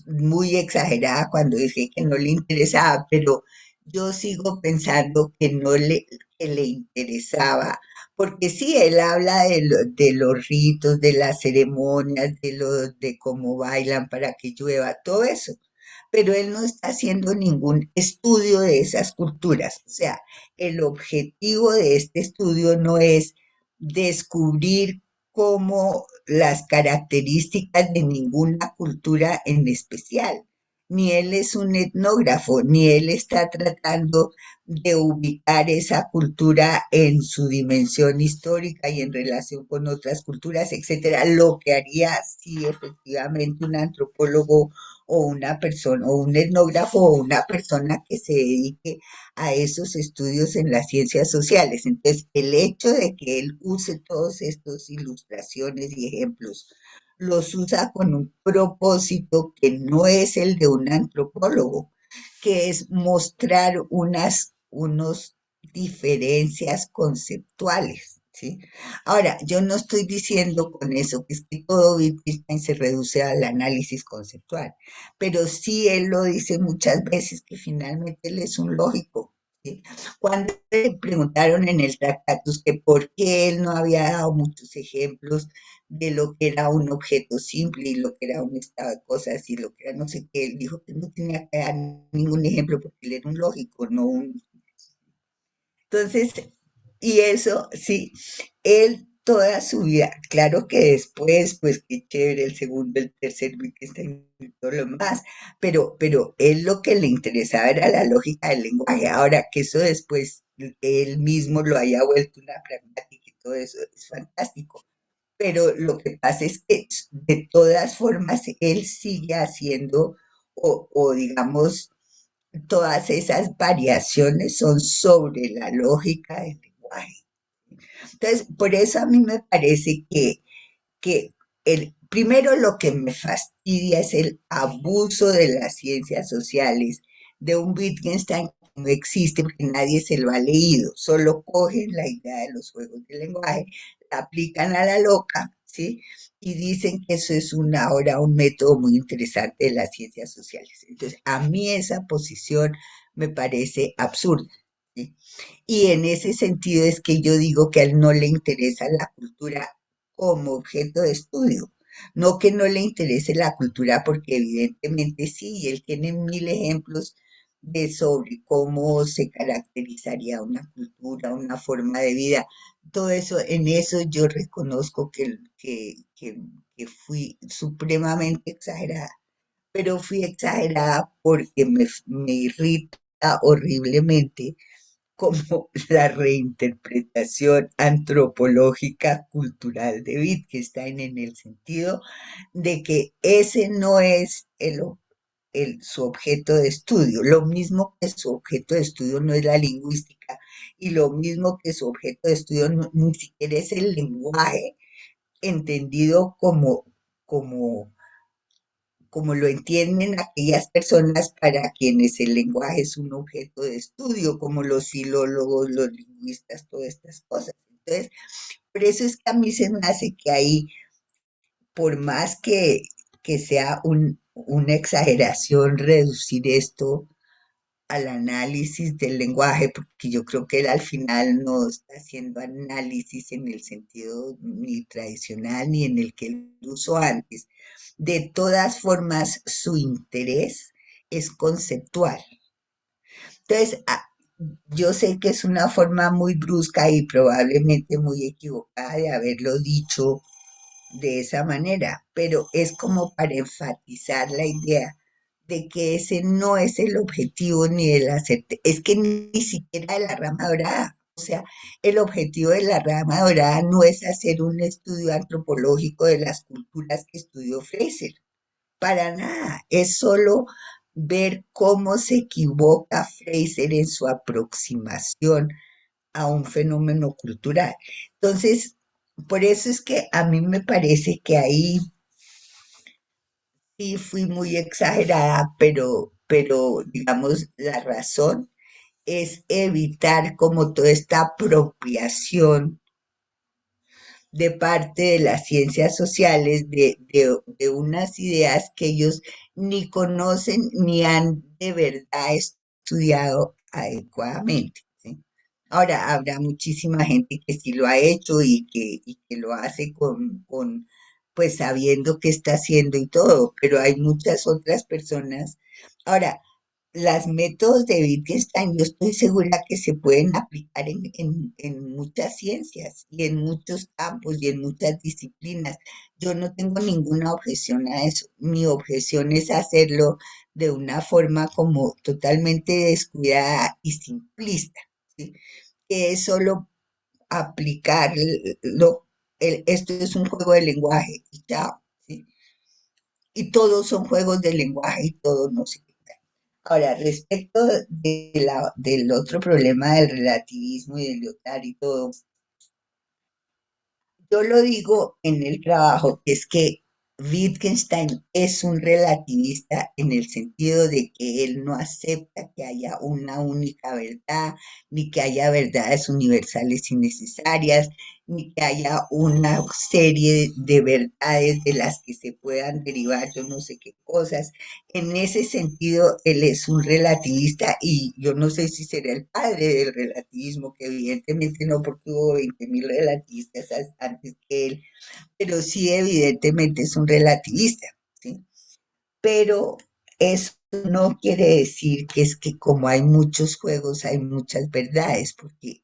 muy exagerada cuando dije que no le interesaba, pero yo sigo pensando que le interesaba, porque sí, él habla de los ritos, de las ceremonias, de cómo bailan para que llueva, todo eso, pero él no está haciendo ningún estudio de esas culturas. O sea, el objetivo de este estudio no es descubrir cómo las características de ninguna cultura en especial. Ni él es un etnógrafo, ni él está tratando de ubicar esa cultura en su dimensión histórica y en relación con otras culturas, etcétera. Lo que haría, sí, efectivamente, un antropólogo o una persona, o un etnógrafo o una persona que se dedique a esos estudios en las ciencias sociales. Entonces, el hecho de que él use todos estos ilustraciones y ejemplos, los usa con un propósito que no es el de un antropólogo, que es mostrar unos diferencias conceptuales, ¿sí? Ahora, yo no estoy diciendo con eso que es que todo Wittgenstein se reduce al análisis conceptual, pero sí él lo dice muchas veces que finalmente él es un lógico, ¿sí? Cuando le preguntaron en el Tractatus que por qué él no había dado muchos ejemplos de lo que era un objeto simple y lo que era un estado de cosas y lo que era no sé qué, él dijo que no tenía que dar ningún ejemplo porque él era un lógico, no un... Entonces, y eso, sí, él toda su vida. Claro que después, pues qué chévere, el segundo, el tercer Wittgenstein y todo lo más, pero él lo que le interesaba era la lógica del lenguaje. Ahora, que eso después él mismo lo haya vuelto una pragmática y todo eso es fantástico. Pero lo que pasa es que de todas formas él sigue haciendo, o digamos, todas esas variaciones son sobre la lógica del lenguaje. Entonces, por eso a mí me parece que primero lo que me fastidia es el abuso de las ciencias sociales, de un Wittgenstein que no existe porque nadie se lo ha leído, solo cogen la idea de los juegos del lenguaje, la aplican a la loca, ¿sí? Y dicen que eso es ahora un método muy interesante de las ciencias sociales. Entonces, a mí esa posición me parece absurda, ¿sí? Y en ese sentido es que yo digo que a él no le interesa la cultura como objeto de estudio. No que no le interese la cultura, porque evidentemente sí, y él tiene mil ejemplos de sobre cómo se caracterizaría una cultura, una forma de vida. Todo eso, en eso yo reconozco que fui supremamente exagerada, pero fui exagerada porque me irrita horriblemente como la reinterpretación antropológica cultural de Wittgenstein en el sentido de que ese no es su objeto de estudio, lo mismo que su objeto de estudio no es la lingüística y lo mismo que su objeto de estudio ni siquiera es el lenguaje entendido como como lo entienden aquellas personas para quienes el lenguaje es un objeto de estudio, como los filólogos, los lingüistas, todas estas cosas. Entonces, por eso es que a mí se me hace que ahí, por más que sea una exageración reducir esto al análisis del lenguaje, porque yo creo que él al final no está haciendo análisis en el sentido ni tradicional ni en el que él usó antes. De todas formas, su interés es conceptual. Entonces, yo sé que es una forma muy brusca y probablemente muy equivocada de haberlo dicho de esa manera, pero es como para enfatizar la idea de que ese no es el objetivo ni de la es que ni siquiera de la rama dorada. O sea, el objetivo de la rama dorada no es hacer un estudio antropológico de las culturas que estudió Fraser, para nada, es solo ver cómo se equivoca Fraser en su aproximación a un fenómeno cultural. Entonces, por eso es que a mí me parece que ahí sí fui muy exagerada, pero digamos, la razón es evitar como toda esta apropiación de parte de las ciencias sociales de unas ideas que ellos ni conocen ni han de verdad estudiado adecuadamente, ¿sí? Ahora, habrá muchísima gente que sí lo ha hecho y que lo hace pues sabiendo qué está haciendo y todo, pero hay muchas otras personas. Ahora, las métodos de Wittgenstein, yo estoy segura que se pueden aplicar en muchas ciencias y en muchos campos y en muchas disciplinas. Yo no tengo ninguna objeción a eso. Mi objeción es hacerlo de una forma como totalmente descuidada y simplista, ¿sí? Que es solo aplicarlo. Esto es un juego de lenguaje y chao, ¿sí? Y todos son juegos de lenguaje y todos no sé qué. Ahora, respecto del otro problema del relativismo y del Lyotard y todo, yo lo digo en el trabajo, que es que Wittgenstein es un relativista en el sentido de que él no acepta que haya una única verdad, ni que haya verdades universales y necesarias, ni que haya una serie de verdades de las que se puedan derivar yo no sé qué cosas. En ese sentido, él es un relativista y yo no sé si será el padre del relativismo, que evidentemente no, porque hubo 20.000 relativistas antes que él, pero sí evidentemente es un relativista, ¿sí? Pero eso no quiere decir que es que como hay muchos juegos, hay muchas verdades, porque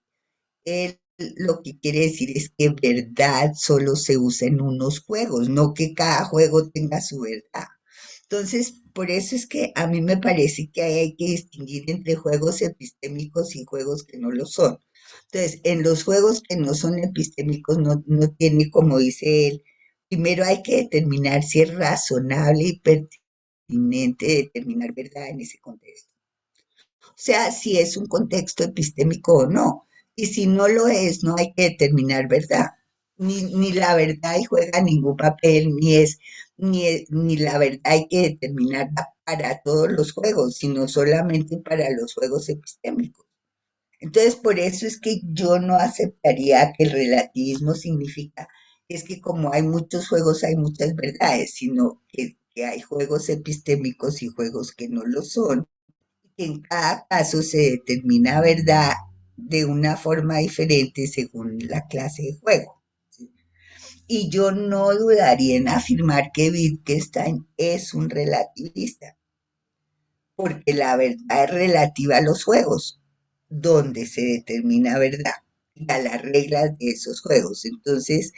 él lo que quiere decir es que verdad solo se usa en unos juegos, no que cada juego tenga su verdad. Entonces, por eso es que a mí me parece que hay que distinguir entre juegos epistémicos y juegos que no lo son. Entonces, en los juegos que no son epistémicos no tiene, como dice él, primero hay que determinar si es razonable y pertinente determinar verdad en ese contexto. O sea, si es un contexto epistémico o no. Y si no lo es, no hay que determinar verdad. Ni la verdad y juega ningún papel, ni la verdad hay que determinarla para todos los juegos, sino solamente para los juegos epistémicos. Entonces, por eso es que yo no aceptaría que el relativismo significa es que como hay muchos juegos hay muchas verdades, sino que hay juegos epistémicos y juegos que no lo son, que en cada caso se determina verdad de una forma diferente según la clase de juego. ¿Sí? Y yo no dudaría en afirmar que Wittgenstein es un relativista, porque la verdad es relativa a los juegos, donde se determina verdad y a las reglas de esos juegos. Entonces,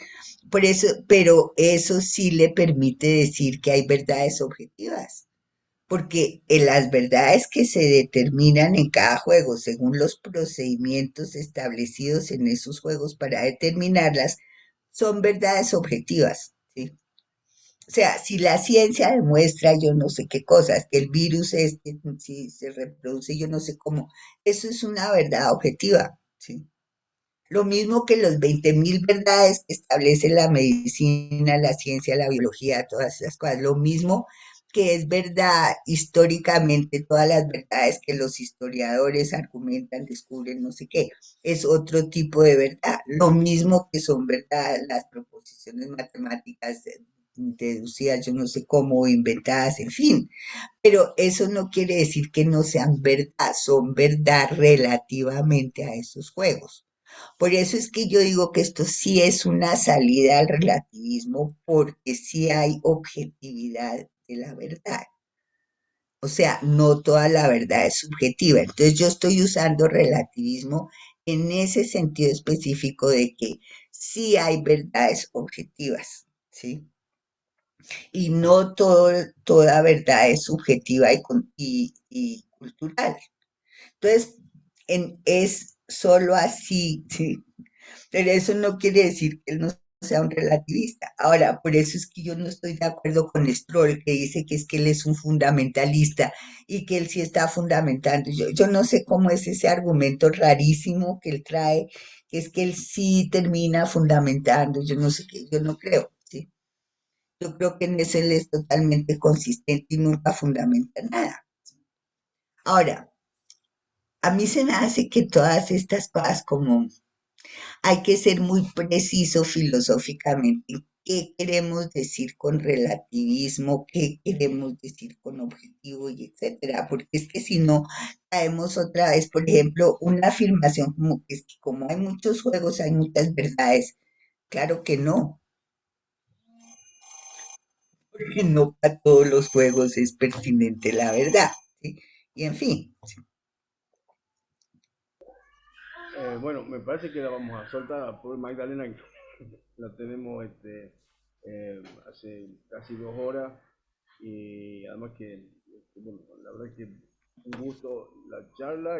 por eso, pero eso sí le permite decir que hay verdades objetivas, porque en las verdades que se determinan en cada juego según los procedimientos establecidos en esos juegos para determinarlas son verdades objetivas, ¿sí? O sea, si la ciencia demuestra yo no sé qué cosas, que el virus este, si se reproduce yo no sé cómo, eso es una verdad objetiva, ¿sí? Lo mismo que los 20.000 verdades que establece la medicina, la ciencia, la biología, todas esas cosas. Lo mismo que es verdad históricamente, todas las verdades que los historiadores argumentan, descubren, no sé qué, es otro tipo de verdad. Lo mismo que son verdad las proposiciones matemáticas deducidas, yo no sé cómo, inventadas, en fin. Pero eso no quiere decir que no sean verdad, son verdad relativamente a esos juegos. Por eso es que yo digo que esto sí es una salida al relativismo, porque sí hay objetividad de la verdad. O sea, no toda la verdad es subjetiva. Entonces yo estoy usando relativismo en ese sentido específico de que sí hay verdades objetivas, ¿sí? Y no toda verdad es subjetiva y cultural. Entonces, es solo así, ¿sí? Pero eso no quiere decir que él no sea un relativista. Ahora, por eso es que yo no estoy de acuerdo con Stroll, que dice que es que él es un fundamentalista y que él sí está fundamentando. Yo no sé cómo es ese argumento rarísimo que él trae, que es que él sí termina fundamentando. Yo no sé qué, yo no creo, ¿sí? Yo creo que en eso él es totalmente consistente y nunca fundamenta nada. Ahora, a mí se me hace que todas estas cosas como hay que ser muy preciso filosóficamente en qué queremos decir con relativismo, qué queremos decir con objetivo y etcétera, porque es que si no caemos otra vez, por ejemplo, una afirmación como que es que como hay muchos juegos, hay muchas verdades. Claro que no, porque no para todos los juegos es pertinente la verdad, ¿sí? Y en fin, Bueno, me parece que la vamos a soltar por Magdalena, que la tenemos hace casi 2 horas, y además que, bueno, la verdad que un gusto la charla,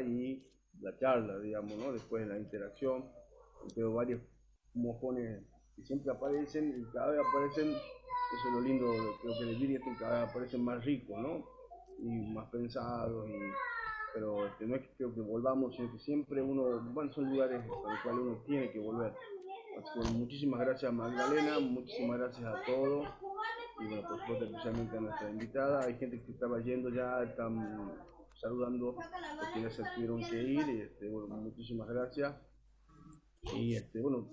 digamos, ¿no? Después de la interacción, veo varios mojones que siempre aparecen y cada vez aparecen, eso es lo lindo, creo que de Wittgenstein cada vez aparecen más ricos, ¿no? Y más pensados, pero no es que creo que volvamos, sino que siempre uno, bueno, son lugares a los cuales uno tiene que volver. Así que muchísimas gracias Magdalena, muchísimas gracias a todos y bueno, por supuesto especialmente a nuestra invitada. Hay gente que estaba yendo ya, están saludando porque ya se tuvieron que ir y bueno, muchísimas gracias y bueno,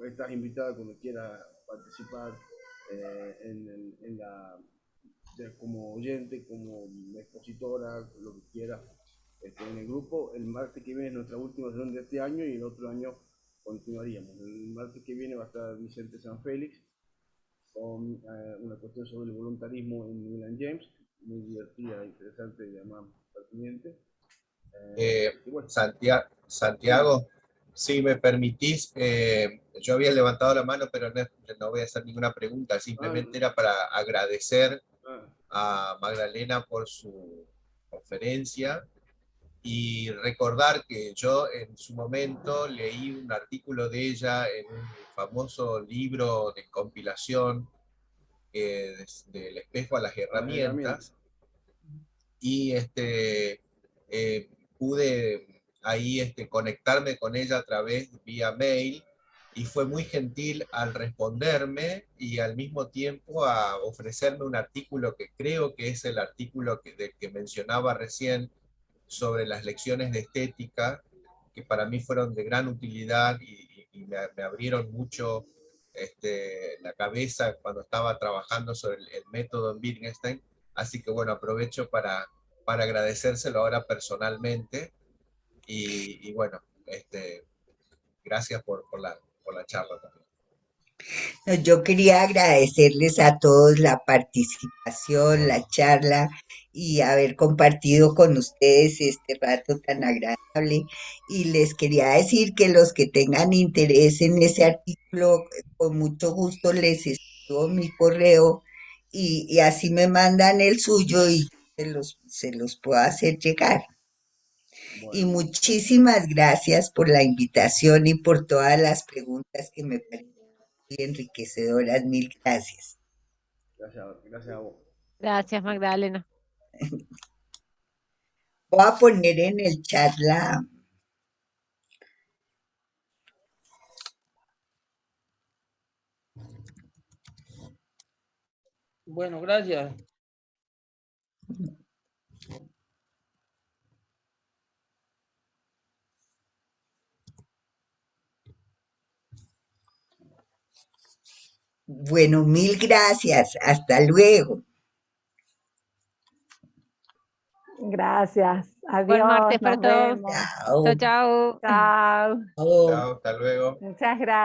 estás invitada cuando quieras participar en la como oyente, como expositora, lo que quiera, en el grupo. El martes que viene es nuestra última sesión de este año y el otro año continuaríamos. El martes que viene va a estar Vicente San Félix con una cuestión sobre el voluntarismo en William James, muy divertida, interesante y además pertinente. Santiago, Si me permitís, yo había levantado la mano, pero no voy a hacer ninguna pregunta, simplemente era para agradecer a Magdalena por su conferencia y recordar que yo en su momento leí un artículo de ella en un famoso libro de compilación del espejo a las herramientas, y pude ahí conectarme con ella a través vía mail, y fue muy gentil al responderme y al mismo tiempo a ofrecerme un artículo que creo que es el artículo del que mencionaba recién, sobre las lecciones de estética, que para mí fueron de gran utilidad y me abrieron mucho la cabeza cuando estaba trabajando sobre el método en Wittgenstein. Así que bueno, aprovecho para agradecérselo ahora personalmente, y bueno, gracias por la charla también. No, yo quería agradecerles a todos la participación, la charla y haber compartido con ustedes este rato tan agradable. Y les quería decir que los que tengan interés en ese artículo, con mucho gusto les escribo mi correo y así me mandan el suyo y se los puedo hacer llegar. Y muchísimas gracias por la invitación y por todas las preguntas que me parecen muy enriquecedoras. Mil gracias. Gracias a vos. Gracias, Magdalena. Voy a poner en el chat la... Bueno, gracias. Bueno, mil gracias. Hasta luego. Gracias. Buen martes Adiós. para Nos todos. vemos. Chao. Chao, chao. Chao. Chao. Chao, hasta luego. Muchas gracias.